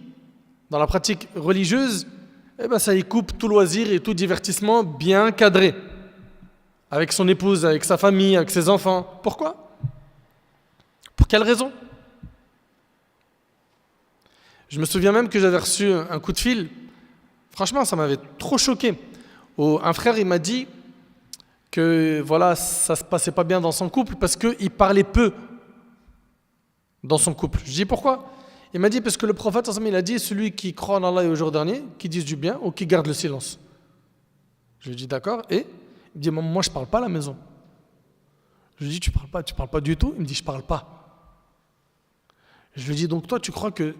dans la pratique religieuse, ça y coupe tout loisir et tout divertissement bien cadré. Avec son épouse, avec sa famille, avec ses enfants. Pourquoi? Pour quelle raison? Je me souviens même que j'avais reçu un coup de fil. Franchement, ça m'avait trop choqué. Un frère, il m'a dit que voilà, ça se passait pas bien dans son couple parce qu'il parlait peu dans son couple. Je dis pourquoi? Il m'a dit parce que le prophète, il a dit celui qui croit en Allah et au jour dernier, qui dise du bien ou qui garde le silence. Je lui dis d'accord. Et il me dit moi je parle pas à la maison. Je lui dis tu parles pas du tout. Il me dit je parle pas. Je lui dis donc toi tu crois que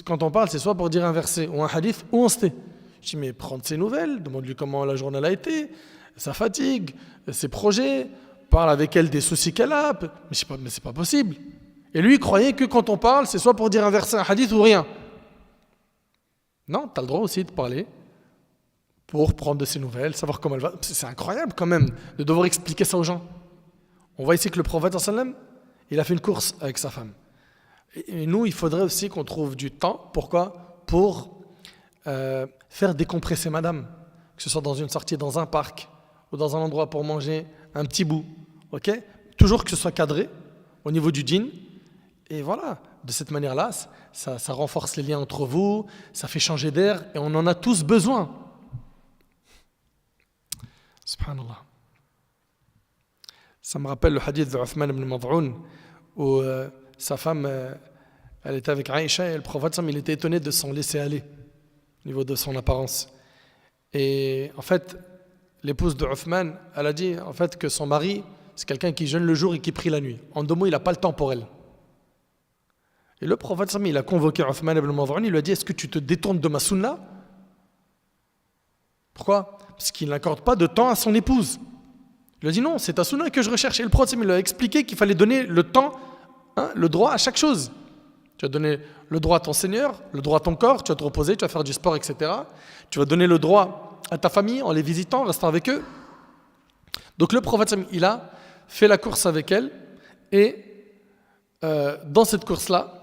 quand on parle c'est soit pour dire un verset ou un hadith ou on se tait. Je dis mais prends de ses nouvelles, demande-lui comment la journée a été, sa fatigue, ses projets, parle avec elle des soucis qu'elle a. Mais c'est pas possible. Et lui il croyait que quand on parle c'est soit pour dire un verset, un hadith ou rien. Non, tu as le droit aussi de parler pour prendre de ses nouvelles, savoir comment elle va. C'est incroyable quand même de devoir expliquer ça aux gens. On voit ici que le prophète sallam, il a fait une course avec sa femme. Et nous, il faudrait aussi qu'on trouve du temps. Pourquoi? Pour faire décompresser madame. Que ce soit dans une sortie, dans un parc ou dans un endroit pour manger un petit bout. Ok? Toujours que ce soit cadré au niveau du djinn. Et voilà, de cette manière-là, ça renforce les liens entre vous, ça fait changer d'air et on en a tous besoin. Subhanallah. Ça me rappelle le hadith de Uthman ibn Mad'un où sa femme, elle était avec Aïcha et le prophète, il était étonné de s'en laisser aller au niveau de son apparence. Et en fait, l'épouse de Uthman, elle a dit en fait que son mari, c'est quelqu'un qui jeûne le jour et qui prie la nuit. En 2 mots, il n'a pas le temps pour elle. Et le prophète, il a convoqué Uthman ibn Mad'un, il lui a dit est-ce que tu te détournes de ma sunna? Pourquoi? Parce qu'il n'accorde pas de temps à son épouse. Il lui a dit non, c'est ta sunna que je recherche. Et le prophète, il lui a expliqué qu'il fallait donner le temps, le droit à chaque chose. Tu vas donner le droit à ton Seigneur, le droit à ton corps, tu vas te reposer, tu vas faire du sport, etc. Tu vas donner le droit à ta famille en les visitant, en restant avec eux. Donc le prophète, il a fait la course avec elle. Et dans cette course-là,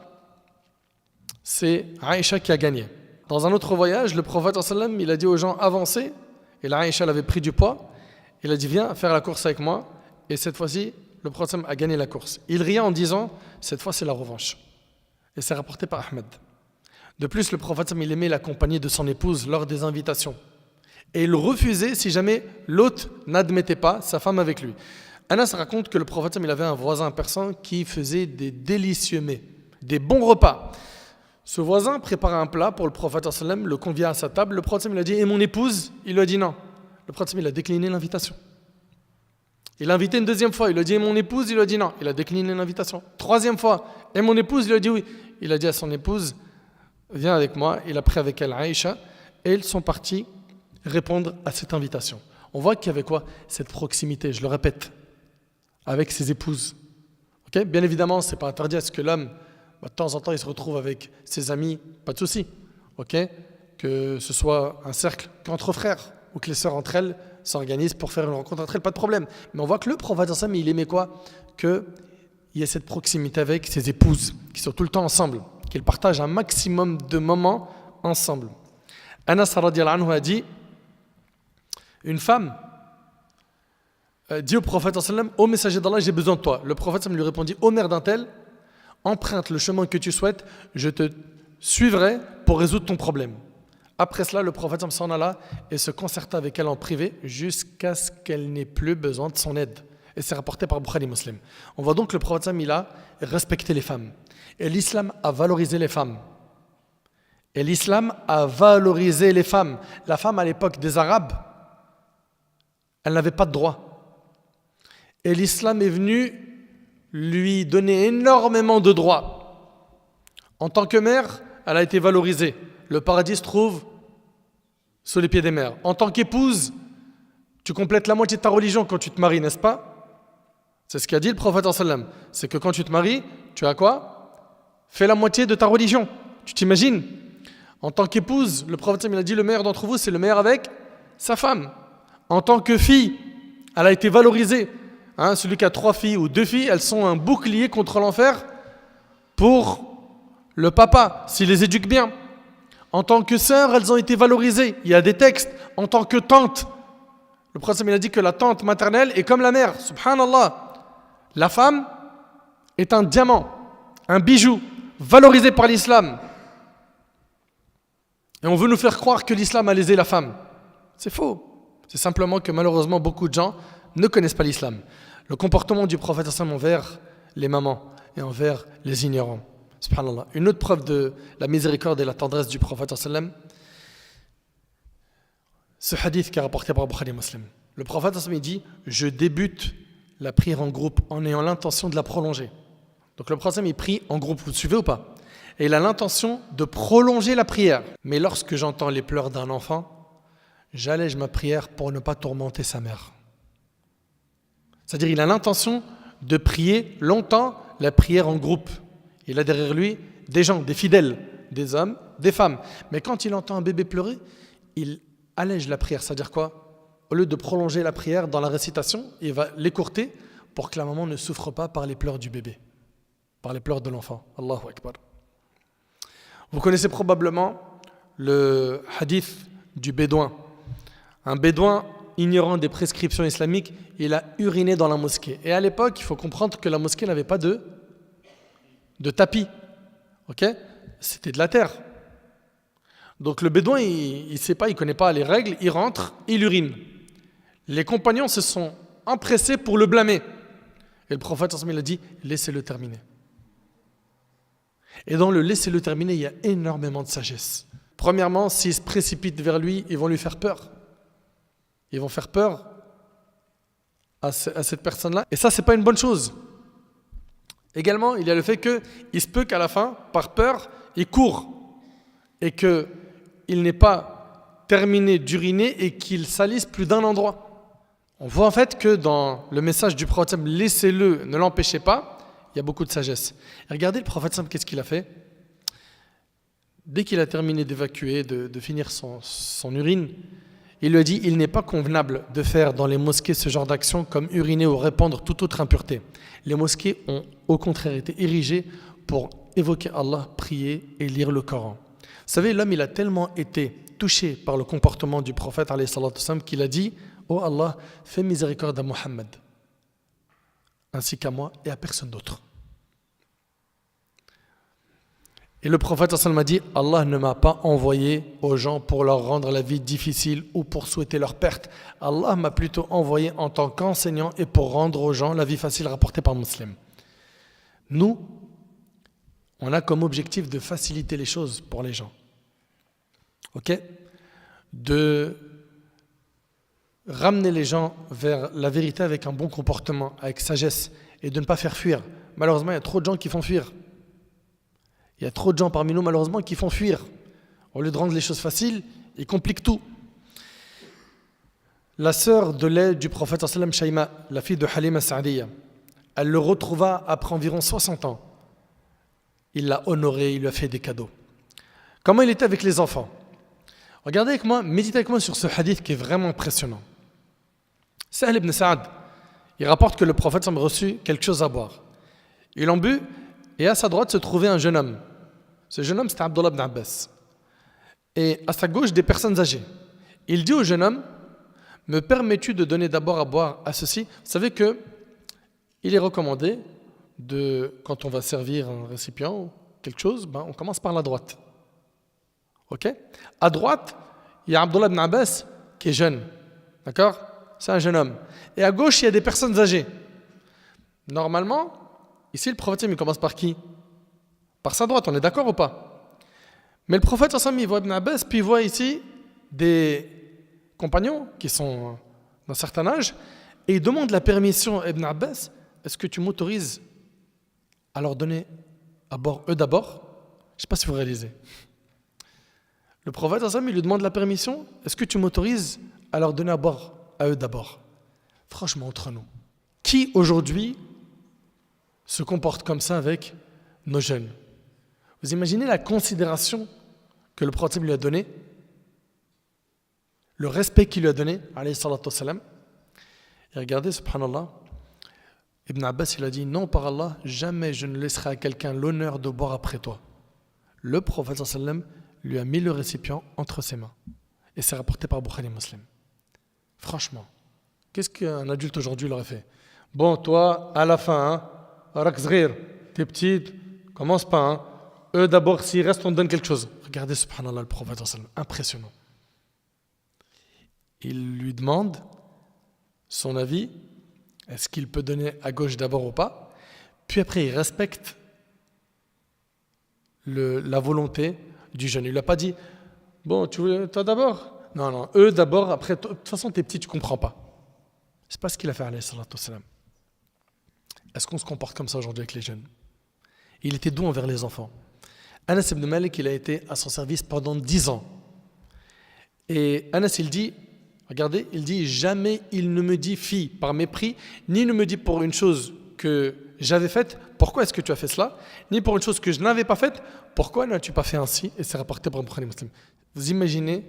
c'est Aïcha qui a gagné. Dans un autre voyage, le prophète, il a dit aux gens avancez. Et là, Aïcha avait pris du poids. Il a dit viens faire la course avec moi. Et cette fois-ci, le prophète a gagné la course. Il riait en disant cette fois, c'est la revanche. Et c'est rapporté par Ahmed. De plus, le prophète, il aimait l'accompagner de son épouse lors des invitations. Et il refusait si jamais l'hôte n'admettait pas sa femme avec lui. Anas raconte que le prophète, il avait un voisin persan qui faisait des délicieux mets, des bons repas. Ce voisin préparait un plat pour le prophète, le convia à sa table. Le prophète, il a dit et mon épouse? Il lui a dit non. Le prophète, il a décliné l'invitation. Il l'a invité une deuxième fois. Il lui a dit et mon épouse? Il lui a dit non. Il a décliné l'invitation. Troisième fois. Et mon épouse? Il lui a dit oui. Il a dit à son épouse viens avec moi. Il a pris avec elle Aïcha. et ils sont partis répondre à cette invitation. On voit qu'il y avait quoi? Cette proximité, je le répète, avec ses épouses. Okay? Bien évidemment, ce n'est pas interdit à ce que l'homme, de temps en temps, il se retrouve avec ses amis, pas de souci. Okay? Que ce soit un cercle qu'entre frères, ou que les sœurs entre elles s'organisent pour faire une rencontre entre elles, pas de problème. Mais on voit que le prophète, il aimait quoi? Qu'il y ait cette proximité avec ses épouses, qui sont tout le temps ensemble, qu'ils partagent un maximum de moments ensemble. Anas radiyallahu anhu a dit, une femme dit au prophète, ô messager d'Allah, j'ai besoin de toi. Le prophète lui répondit, ô mère d'un tel, emprunte le chemin que tu souhaites, je te suivrai pour résoudre ton problème. Après cela, le prophète s'en alla et se concerta avec elle en privé jusqu'à ce qu'elle n'ait plus besoin de son aide. Et c'est rapporté par Bukhari Muslim. On voit donc que le prophète il a respecté les femmes. Et l'islam a valorisé les femmes. Et l'islam a valorisé les femmes. La femme à l'époque des Arabes, elle n'avait pas de droit. Et l'islam est venu lui donner énormément de droits. En tant que mère, elle a été valorisée. Le paradis se trouve sous les pieds des mères. En tant qu'épouse, tu complètes la moitié de ta religion quand tu te maries, n'est-ce pas? C'est ce qu'a dit le prophète sallam. C'est que quand tu te maries, tu as quoi? Fais la moitié de ta religion. Tu t'imagines? En tant qu'épouse, le prophète il a dit le meilleur d'entre vous, c'est le meilleur avec sa femme. En tant que fille, elle a été valorisée. Celui qui a 3 filles ou 2 filles, elles sont un bouclier contre l'enfer pour le papa, s'il les éduque bien. En tant que sœur, elles ont été valorisées. Il y a des textes. En tant que tante, le prophète il a dit que la tante maternelle est comme la mère. Subhanallah. La femme est un diamant, un bijou, valorisé par l'islam. Et on veut nous faire croire que l'islam a lésé la femme. C'est faux. C'est simplement que malheureusement, beaucoup de gens ne connaissent pas l'islam. Le comportement du prophète envers les mamans et envers les ignorants. Subhanallah. Une autre preuve de la miséricorde et la tendresse du prophète ce hadith qui est rapporté par Bukhari Muslim. Le prophète dit, je débute la prière en groupe en ayant l'intention de la prolonger. Donc le prophète il prie en groupe, vous suivez ou pas? Et il a l'intention de prolonger la prière. Mais lorsque j'entends les pleurs d'un enfant, j'allège ma prière pour ne pas tourmenter sa mère. C'est-à-dire il a l'intention de prier longtemps la prière en groupe. Il a derrière lui des gens, des fidèles, des hommes, des femmes. Mais quand il entend un bébé pleurer, il allège la prière. C'est-à-dire quoi? Au lieu de prolonger la prière dans la récitation, il va l'écourter pour que la maman ne souffre pas par les pleurs du bébé, par les pleurs de l'enfant. Allahu Akbar. Vous connaissez probablement le hadith du bédouin. Un bédouin ignorant des prescriptions islamiques, il a uriné dans la mosquée. Et à l'époque, il faut comprendre que la mosquée n'avait pas de tapis. Okay? C'était de la terre. Donc le bédouin, il ne sait pas, il ne connaît pas les règles, il rentre, il urine. Les compagnons se sont empressés pour le blâmer. Et le prophète il a dit, laissez-le terminer. Et dans le laissez-le terminer, il y a énormément de sagesse. Premièrement, s'ils se précipitent vers lui, ils vont lui faire peur. Ils vont faire peur à cette personne-là. Et ça, ce n'est pas une bonne chose. Également, il y a le fait qu'il se peut qu'à la fin, par peur, il court et qu'il n'ait pas terminé d'uriner et qu'il salisse plus d'un endroit. On voit en fait que dans le message du prophète, laissez-le, ne l'empêchez pas, il y a beaucoup de sagesse. Et regardez le prophète, qu'est-ce qu'il a fait? Dès qu'il a terminé d'évacuer, de finir son urine, il lui a dit, il n'est pas convenable de faire dans les mosquées ce genre d'action comme uriner ou répandre toute autre impureté. Les mosquées ont au contraire été érigées pour évoquer Allah, prier et lire le Coran. Vous savez, l'homme il a tellement été touché par le comportement du prophète qu'il a dit, oh Allah, fais miséricorde à Muhammad, ainsi qu'à moi et à personne d'autre. Et le prophète m'a dit, Allah ne m'a pas envoyé aux gens pour leur rendre la vie difficile ou pour souhaiter leur perte. Allah m'a plutôt envoyé en tant qu'enseignant et pour rendre aux gens la vie facile rapportée par Muslim. Nous, on a comme objectif de faciliter les choses pour les gens. Ok? De ramener les gens vers la vérité avec un bon comportement, avec sagesse et de ne pas faire fuir. Malheureusement, il y a trop de gens qui font fuir. Il y a trop de gens parmi nous, malheureusement, qui font fuir. Au lieu de rendre les choses faciles, il complique tout. La sœur de lait du prophète sallam, Shaima, la fille de Halima Sa'diya, elle le retrouva après environ 60 ans. Il l'a honoré, il lui a fait des cadeaux. Comment il était avec les enfants? Regardez avec moi, méditez avec moi sur ce hadith qui est vraiment impressionnant. Sahl ibn Sa'ad, il rapporte que le prophète a reçu quelque chose à boire. Il en but et à sa droite se trouvait un jeune homme. Ce jeune homme, c'était Abdullah ibn Abbas. Et à sa gauche, des personnes âgées. Il dit au jeune homme, me permets-tu de donner d'abord à boire à ceux-ci? Vous savez que il est recommandé quand on va servir un récipient ou quelque chose, on commence par la droite. Ok? À droite, il y a Abdullah ibn Abbas qui est jeune. D'accord? C'est un jeune homme. Et à gauche, il y a des personnes âgées. Normalement, ici, le prophète, il commence par qui? Par sa droite, on est d'accord ou pas? Mais le prophète, il voit Ibn Abbas, puis il voit ici des compagnons qui sont d'un certain âge, et il demande la permission à Ibn Abbas, est-ce que tu m'autorises à leur donner à boire eux d'abord? Je ne sais pas si vous réalisez. Le prophète, il lui demande la permission, est-ce que tu m'autorises à leur donner à boire à eux d'abord? Franchement, entre nous, qui aujourd'hui se comporte comme ça avec nos jeunes? Vous imaginez la considération que le prophète lui a donnée, le respect qu'il lui a donné, alayhi salatu wassalam. Et regardez, subhanallah, Ibn Abbas, il a dit, non, par Allah, jamais je ne laisserai à quelqu'un l'honneur de boire après toi. Le prophète sallam lui a mis le récipient entre ses mains. Et c'est rapporté par Bukhari Muslim. Franchement, qu'est-ce qu'un adulte aujourd'hui l'aurait fait? Bon, toi, à la fin, Rakzrir, t'es petite, commence pas, hein. Eux d'abord, s'il reste, on te donne quelque chose. Regardez, subhanallah, le prophète sallam, impressionnant. Il lui demande son avis, est-ce qu'il peut donner à gauche d'abord ou pas? Puis après, il respecte la volonté du jeune. Il ne lui a pas dit, bon, tu veux toi d'abord? Non, eux d'abord, après, de toute façon, t'es petit, tu ne comprends pas. C'est pas ce qu'il a fait, alayhi salatu wassalam. Est-ce qu'on se comporte comme ça aujourd'hui avec les jeunes? Il était doux envers les enfants. Anas ibn Malik, il a été à son service pendant 10 ans. Et Anas, il dit, regardez, il dit, jamais il ne me dit fille par mépris, ni ne me dit pour une chose que j'avais faite, pourquoi est-ce que tu as fait cela? Ni pour une chose que je n'avais pas faite, pourquoi n'as-tu pas fait ainsi? Et c'est rapporté par Bukhari Muslim. Vous imaginez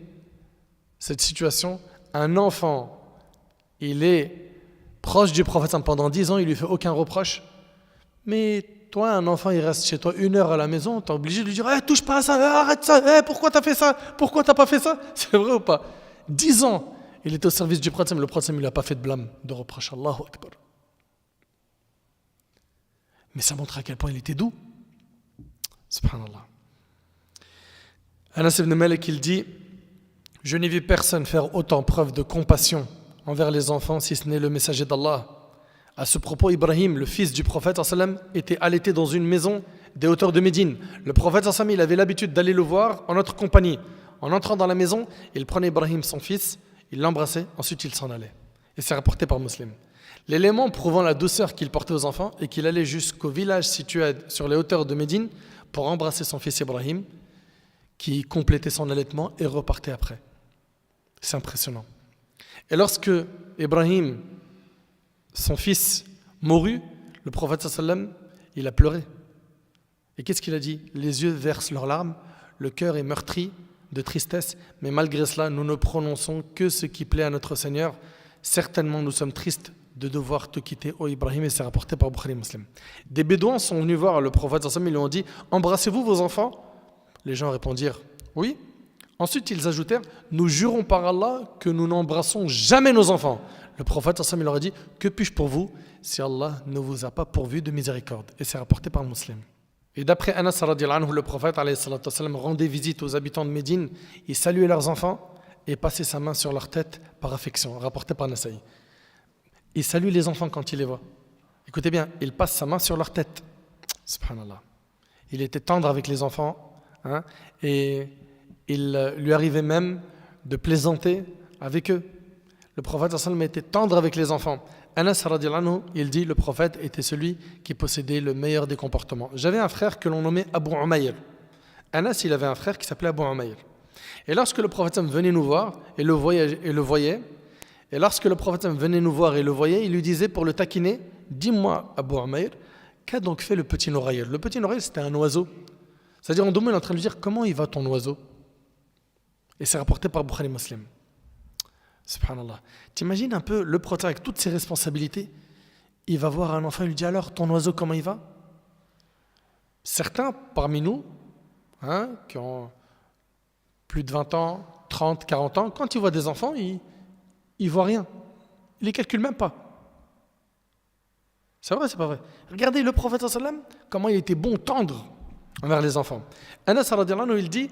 cette situation, un enfant, il est proche du prophète pendant 10 ans, il lui fait aucun reproche. Mais toi, un enfant, il reste chez toi 1 heure à la maison, tu es obligé de lui dire touche pas à ça, arrête ça, pourquoi tu as fait ça? Pourquoi tu n'as pas fait ça? C'est vrai ou pas? 10 ans, il était au service du prophète, le prophète, il n'a pas fait de blâme, de reproche. Allahu Akbar. Mais ça montre à quel point il était doux. Subhanallah. Anas ibn Malik, il dit, je n'ai vu personne faire autant preuve de compassion envers les enfants si ce n'est le messager d'Allah. À ce propos, Ibrahim, le fils du prophète, était allaité dans une maison des hauteurs de Médine. Le prophète, il avait l'habitude d'aller le voir en notre compagnie. En entrant dans la maison, il prenait Ibrahim, son fils, il l'embrassait, ensuite il s'en allait. Et c'est rapporté par Muslim. L'élément prouvant la douceur qu'il portait aux enfants est qu'il allait jusqu'au village situé sur les hauteurs de Médine pour embrasser son fils Ibrahim, qui complétait son allaitement et repartait après. C'est impressionnant. Et lorsque Ibrahim, son fils, mourut, le prophète sallam, il a pleuré. Et qu'est-ce qu'il a dit? Les yeux versent leurs larmes, le cœur est meurtri de tristesse, mais malgré cela, nous ne prononçons que ce qui plaît à notre Seigneur. Certainement, nous sommes tristes de devoir te quitter, ô Ibrahim, et c'est rapporté par Bukhari Muslim. Des Bédouins sont venus voir le prophète sallam, ils lui ont dit, embrassez-vous vos enfants? Les gens répondirent, oui. Ensuite, ils ajoutèrent, nous jurons par Allah que nous n'embrassons jamais nos enfants. Le prophète sallam, il leur a dit, que puis-je pour vous si Allah ne vous a pas pourvu de miséricorde? Et c'est rapporté par Muslim. Et d'après Anas radhiyallahu anhu, le prophète sallam, rendait visite aux habitants de Médine, il saluait leurs enfants et passait sa main sur leur tête par affection, rapporté par Nasaï. Il salue les enfants quand il les voit. Écoutez bien, il passe sa main sur leur tête. Subhanallah. Il était tendre avec les enfants, et il lui arrivait même de plaisanter avec eux. Le prophète sallam était tendre avec les enfants. Anas radhiyallahu anhu, il dit, le prophète était celui qui possédait le meilleur des comportements. J'avais un frère que l'on nommait Abu Umayr. Anas, il avait un frère qui s'appelait Abu Umayr. Et lorsque le prophète venait nous voir et le voyait, et lorsque le prophète venait nous voir et le voyait, il lui disait pour le taquiner, dis-moi Abu Umayr, qu'a donc fait le petit Nourayr? Le petit Nourayr, c'était un oiseau. C'est-à-dire, en il est en train de lui dire, comment il va ton oiseau? Et c'est rapporté par Bukhari Muslim. Subhanallah. T'imagines un peu le prophète avec toutes ses responsabilités, il va voir un enfant et lui dit, alors, ton oiseau, comment il va? Certains parmi nous, qui ont plus de 20 ans, 30, 40 ans, quand ils voient des enfants, ils ne voient rien. Ils ne les calculent même pas. C'est vrai, c'est pas vrai. Regardez le prophète sallam, comment il était bon, tendre envers les enfants. Anas radiallahu anhu, il dit,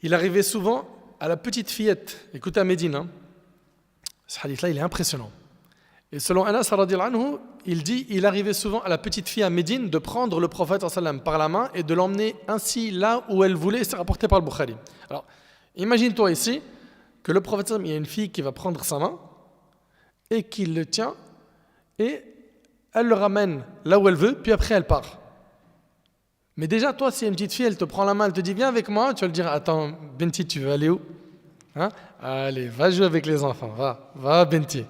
il arrivait souvent à la petite fillette. Écoutez à Médine, ce hadith-là, il est impressionnant. Et selon Anas radiallahu anhu, il dit, il arrivait souvent à la petite fille à Médine de prendre le prophète sallam par la main et de l'emmener ainsi là où elle voulait. C'est rapporté par le Bukhari. Alors, imagine-toi ici que le prophète sallam, il y a une fille qui va prendre sa main et qui le tient et elle le ramène là où elle veut, puis après elle part. Mais déjà, toi, si une petite fille, elle te prend la main, elle te dit, viens avec moi, tu vas lui dire, attends, Benti, tu veux aller où? Allez, va jouer avec les enfants, va Benti.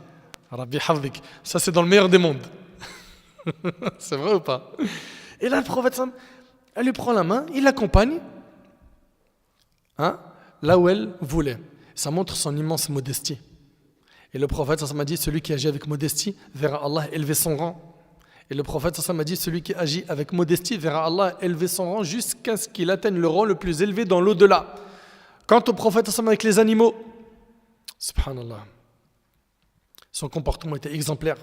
Rabbi Havdik. Ça, c'est dans le meilleur des mondes. C'est vrai ou pas? Et là, le prophète, elle lui prend la main, il l'accompagne là où elle voulait. Ça montre son immense modestie. Et le prophète, ça m'a dit, celui qui agit avec modestie verra Allah élever son rang. Et le prophète, ça m'a dit, celui qui agit avec modestie verra Allah élever son rang jusqu'à ce qu'il atteigne le rang le plus élevé dans l'au-delà. Quant au prophète, ça avec les animaux, subhanallah, son comportement était exemplaire.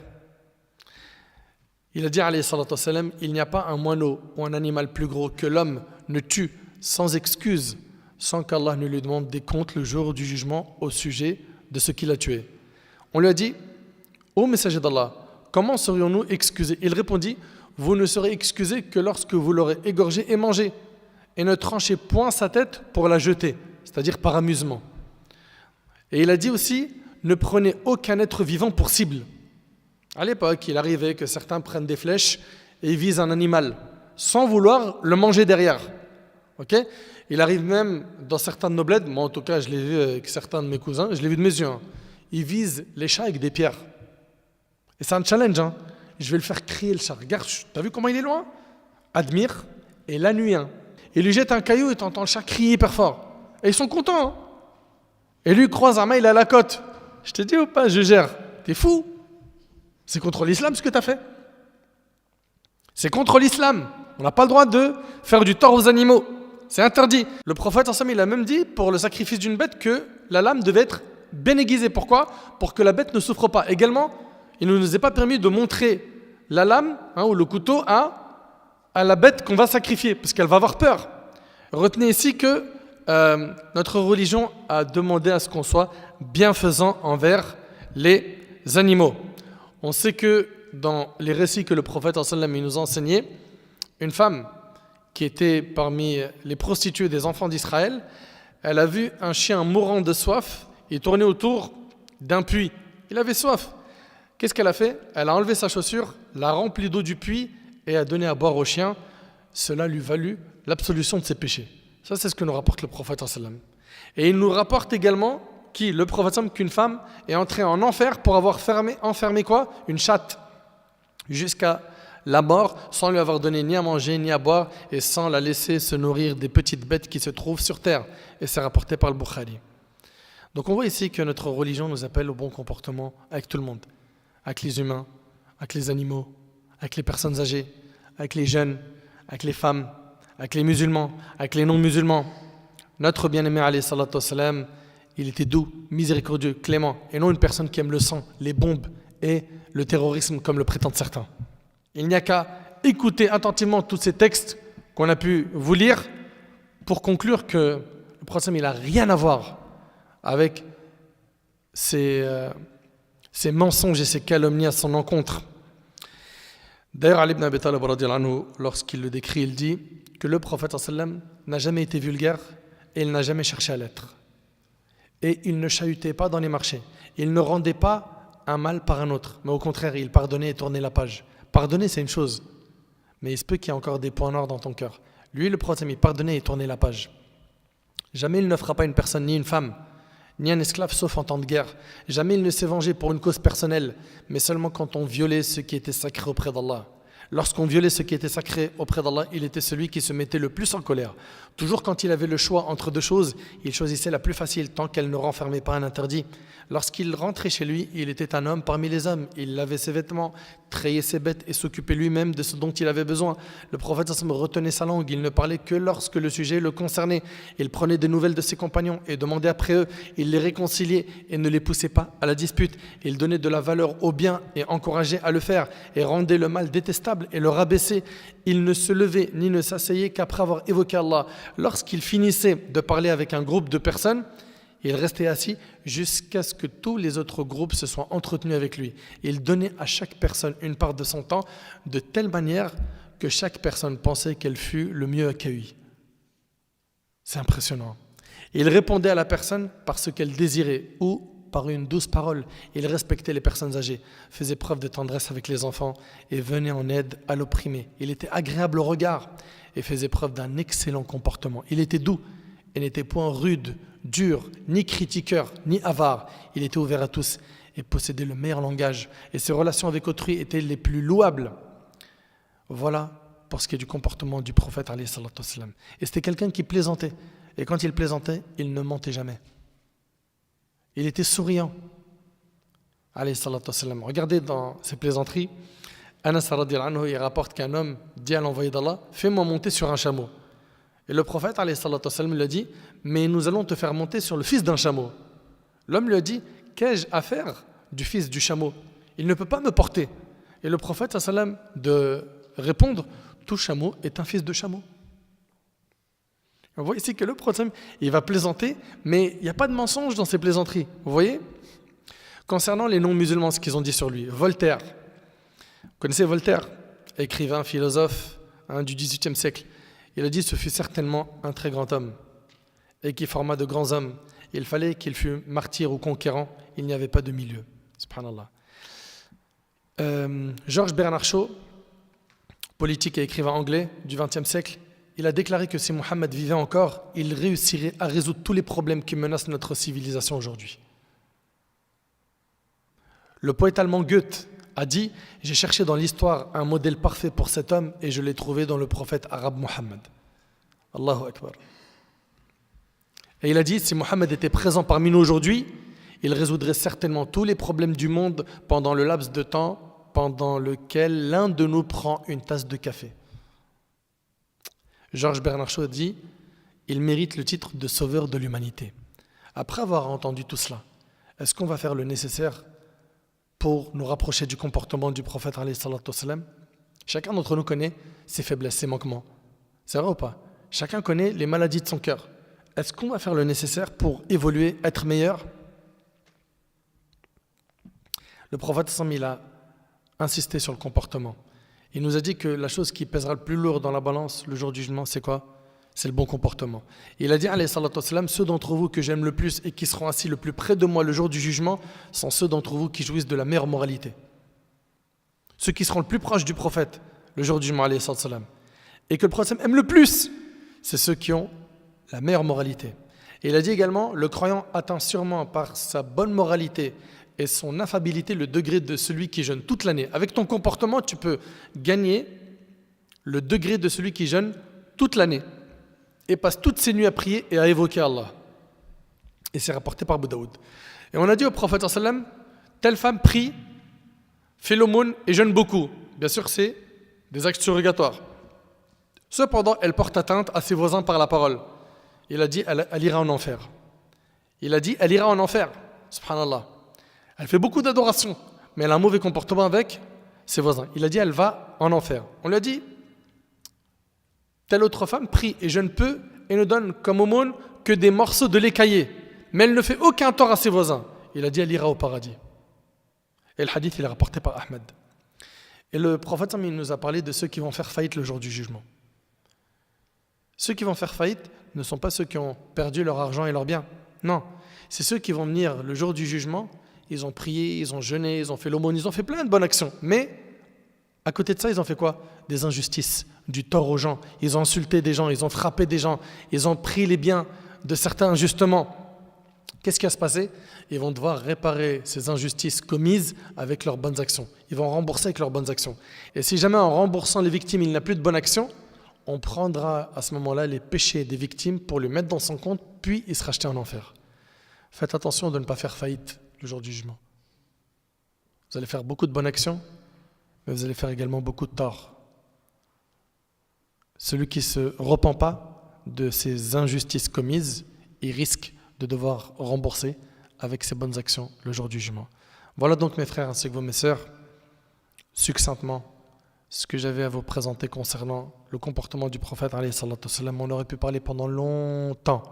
Il a dit, alayhi salatu wassalam, il n'y a pas un moineau ou un animal plus gros que l'homme ne tue sans excuse, sans qu'Allah ne lui demande des comptes le jour du jugement au sujet de ce qu'il a tué. On lui a dit, ô messager d'Allah, comment serions-nous excusés? Il répondit, vous ne serez excusés que lorsque vous l'aurez égorgé et mangé, et ne tranchez point sa tête pour la jeter, c'est-à-dire par amusement. Et il a dit aussi, ne prenez aucun être vivant pour cible. À l'époque, il arrivait que certains prennent des flèches et visent un animal, sans vouloir le manger derrière. Okay? Il arrive même dans certaines noblettes, moi en tout cas je l'ai vu avec certains de mes cousins, je l'ai vu de mes yeux, ils visent les chats avec des pierres. Et c'est un challenge, je vais le faire crier le chat. Regarde, t'as vu comment il est loin? Admire, et la nuit, il lui jette un caillou et t'entends le chat crier hyper fort. Et ils sont contents. Et lui croise un mail, il a la cote. Je te dis ou pas, je gère. T'es fou? C'est contre l'islam ce que t'as fait. C'est contre l'islam. On n'a pas le droit de faire du tort aux animaux. C'est interdit. Le prophète, il a même dit, pour le sacrifice d'une bête, que la lame devait être bien aiguisée. Pourquoi? Pour que la bête ne souffre pas. Également, il ne nous est pas permis de montrer la lame ou le couteau à la bête qu'on va sacrifier, parce qu'elle va avoir peur. Retenez ici que notre religion a demandé à ce qu'on soit bienfaisant envers les animaux. On sait que dans les récits que le prophète il nous a enseignés, une femme qui était parmi les prostituées des enfants d'Israël, elle a vu un chien mourant de soif et tourner autour d'un puits. Il avait soif. Qu'est-ce qu'elle a fait? Elle a enlevé sa chaussure, l'a remplie d'eau du puits et a donné à boire au chien. Cela lui valut l'absolution de ses péchés. Ça, c'est ce que nous rapporte le prophète. Et il nous rapporte également le prophète, qu'une femme est entrée en enfer pour avoir enfermé quoi? Une chatte, jusqu'à la mort, sans lui avoir donné ni à manger ni à boire et sans la laisser se nourrir des petites bêtes qui se trouvent sur terre. Et c'est rapporté par le Bukhari. Donc on voit ici que notre religion nous appelle au bon comportement avec tout le monde. Avec les humains, avec les animaux, avec les personnes âgées, avec les jeunes, avec les femmes, avec les musulmans, avec les non-musulmans. Notre bien-aimé alayhi salatu wassalam, il était doux, miséricordieux, clément, et non une personne qui aime le sang, les bombes et le terrorisme comme le prétendent certains. Il n'y a qu'à écouter attentivement tous ces textes qu'on a pu vous lire pour conclure que le prophète il n'a rien à voir avec ces mensonges et ces calomnies à son encontre. D'ailleurs, Ali ibn Abi Talib, lorsqu'il le décrit, il dit que le prophète n'a jamais été vulgaire et il n'a jamais cherché à l'être. Et il ne chahutait pas dans les marchés. Il ne rendait pas un mal par un autre, mais au contraire, il pardonnait et tournait la page. Pardonner, c'est une chose, mais il se peut qu'il y ait encore des points noirs dans ton cœur. Lui, le prophète, il pardonnait et tournait la page. Jamais il ne fera pas une personne ni une femme, ni un esclave sauf en temps de guerre. Jamais il ne s'est vengé pour une cause personnelle, mais seulement quand on violait ce qui était sacré auprès d'Allah. Lorsqu'on violait ce qui était sacré auprès d'Allah, il était celui qui se mettait le plus en colère. Toujours quand il avait le choix entre deux choses, il choisissait la plus facile tant qu'elle ne renfermait pas un interdit. Lorsqu'il rentrait chez lui, il était un homme parmi les hommes. Il lavait ses vêtements, trayait ses bêtes et s'occupait lui-même de ce dont il avait besoin. Le prophète retenait sa langue, il ne parlait que lorsque le sujet le concernait. Il prenait des nouvelles de ses compagnons et demandait après eux. Il les réconciliait et ne les poussait pas à la dispute. Il donnait de la valeur au bien et encourageait à le faire et rendait le mal détestable et le rabaissait. Il ne se levait ni ne s'asseyait qu'après avoir évoqué Allah. Lorsqu'il finissait de parler avec un groupe de personnes, il restait assis jusqu'à ce que tous les autres groupes se soient entretenus avec lui. Il donnait à chaque personne une part de son temps de telle manière que chaque personne pensait qu'elle fut le mieux accueillie. C'est impressionnant. Il répondait à la personne par ce qu'elle désirait ou par une douce parole. Il respectait les personnes âgées, faisait preuve de tendresse avec les enfants et venait en aide à l'opprimé. Il était agréable au regard et faisait preuve d'un excellent comportement. Il était doux et n'était point rude, dur, ni critiqueur, ni avare. Il était ouvert à tous et possédait le meilleur langage. Et ses relations avec autrui étaient les plus louables. Voilà pour ce qui est du comportement du prophète alayhi salatu wassalam. Et c'était quelqu'un qui plaisantait. Et quand il plaisantait, il ne mentait jamais. Il était souriant. Alayhi salatu wassalam. Regardez dans ses plaisanteries, Anas radiyallahu anhu, il rapporte qu'un homme dit à l'envoyé d'Allah, fais-moi monter sur un chameau. Et le prophète alayhi salatu wassalam, lui a dit, mais nous allons te faire monter sur le fils d'un chameau. L'homme lui a dit, qu'ai-je à faire du fils du chameau? Il ne peut pas me porter. Et le prophète sallam de répondre, tout chameau est un fils de chameau. On voit ici que le prophète, il va plaisanter, mais il n'y a pas de mensonge dans ses plaisanteries. Vous voyez? Concernant les non-musulmans, ce qu'ils ont dit sur lui, Voltaire. Vous connaissez Voltaire, écrivain, philosophe du XVIIIe siècle. Il a dit, ce fut certainement un très grand homme et qui forma de grands hommes. Il fallait qu'il fût martyr ou conquérant, il n'y avait pas de milieu. Subhanallah. Georges Bernard Shaw, politique et écrivain anglais du XXe siècle, il a déclaré que si Mohammed vivait encore, il réussirait à résoudre tous les problèmes qui menacent notre civilisation aujourd'hui. Le poète allemand Goethe a dit « J'ai cherché dans l'histoire un modèle parfait pour cet homme et je l'ai trouvé dans le prophète arabe Mohammed. » Allahu Akbar. Et il a dit « Si Mohammed était présent parmi nous aujourd'hui, il résoudrait certainement tous les problèmes du monde pendant le laps de temps pendant lequel l'un de nous prend une tasse de café. » Georges Bernard Shaw dit « Il mérite le titre de sauveur de l'humanité. » Après avoir entendu tout cela, est-ce qu'on va faire le nécessaire pour nous rapprocher du comportement du prophète alayhi salatu wassalam? Chacun d'entre nous connaît ses faiblesses, ses manquements. C'est vrai ou pas? Chacun connaît les maladies de son cœur. Est-ce qu'on va faire le nécessaire pour évoluer, être meilleur? Le prophète sallam, il a insisté sur le comportement. Il nous a dit que la chose qui pèsera le plus lourd dans la balance le jour du jugement, c'est quoi? C'est le bon comportement. Il a dit, alayhi salatu wassalam, ceux d'entre vous que j'aime le plus et qui seront assis le plus près de moi le jour du jugement sont ceux d'entre vous qui jouissent de la meilleure moralité. Ceux qui seront le plus proches du prophète le jour du jugement, alayhi salatu wassalam, et que le prophète aime le plus, c'est ceux qui ont la meilleure moralité. Et il a dit également, le croyant atteint sûrement par sa bonne moralité et son affabilité le degré de celui qui jeûne toute l'année. Avec ton comportement, tu peux gagner le degré de celui qui jeûne toute l'année et passe toutes ses nuits à prier et à évoquer Allah. Et c'est rapporté par Abu Daoud. Et on a dit au prophète sallam, telle femme prie, fait l'aumône et jeûne beaucoup. Bien sûr, c'est des actes surrogatoires. Cependant, elle porte atteinte à ses voisins par la parole. Il a dit, elle ira en enfer. Il a dit, elle ira en enfer. Subhanallah. Elle fait beaucoup d'adoration, mais elle a un mauvais comportement avec ses voisins. Il a dit, elle va en enfer. On lui a dit, telle autre femme prie et jeûne peu et ne donne comme aumône que des morceaux de lait caillé, mais elle ne fait aucun tort à ses voisins. Il a dit, elle ira au paradis. Et le hadith, il est rapporté par Ahmed. Et le prophète, il nous a parlé de ceux qui vont faire faillite le jour du jugement. Ceux qui vont faire faillite ne sont pas ceux qui ont perdu leur argent et leurs biens. Non, c'est ceux qui vont venir le jour du jugement. Ils ont prié, ils ont jeûné, ils ont fait l'aumône, ils ont fait plein de bonnes actions. Mais à côté de ça, ils ont fait quoi? Des injustices, du tort aux gens. Ils ont insulté des gens, ils ont frappé des gens, ils ont pris les biens de certains injustements, qu'est-ce qui va se passer? Ils vont devoir réparer ces injustices commises avec leurs bonnes actions. Ils vont rembourser avec leurs bonnes actions. Et si jamais en remboursant les victimes, il n'a plus de bonnes actions, on prendra à ce moment-là les péchés des victimes pour le mettre dans son compte, puis il sera jeté en enfer. Faites attention de ne pas faire faillite le jour du jugement. Vous allez faire beaucoup de bonnes actions, mais vous allez faire également beaucoup de tort. Celui qui ne se repent pas de ces injustices commises, il risque de devoir rembourser avec ses bonnes actions le jour du jugement. Voilà donc mes frères ainsi que vous mes sœurs, succinctement, ce que j'avais à vous présenter concernant le comportement du prophète alayhi salatu wassalam. On aurait pu parler pendant longtemps.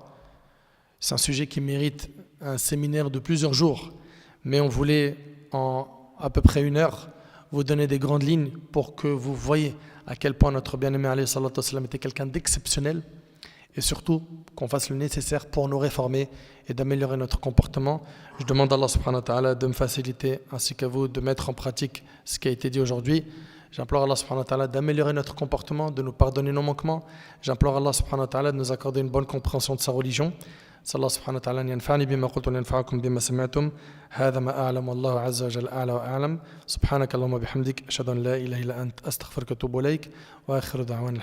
C'est un sujet qui mérite un séminaire de plusieurs jours, mais on voulait en à peu près 1 heure vous donner des grandes lignes pour que vous voyez à quel point notre bien-aimé alayhi salatu wassalam était quelqu'un d'exceptionnel, et surtout qu'on fasse le nécessaire pour nous réformer et d'améliorer notre comportement. Je demande à Allah subhanahu wa ta'ala de me faciliter ainsi qu'à vous de mettre en pratique ce qui a été dit aujourd'hui. J'implore Allah subhanahu wa ta'ala d'améliorer notre comportement, de nous pardonner nos manquements. J'implore Allah subhanahu wa ta'ala de nous accorder une bonne compréhension de sa religion. صلى الله سبحانه وتعالى أن ينفعني بما قلت وينفعكم بما سمعتم. هذا ما أعلم والله عز وجل أعلى وأعلم. سبحانك اللهم وبحمدك أشهد أن لا إله إلا أنت أستغفرك وأتوب إليك وآخر دعوانا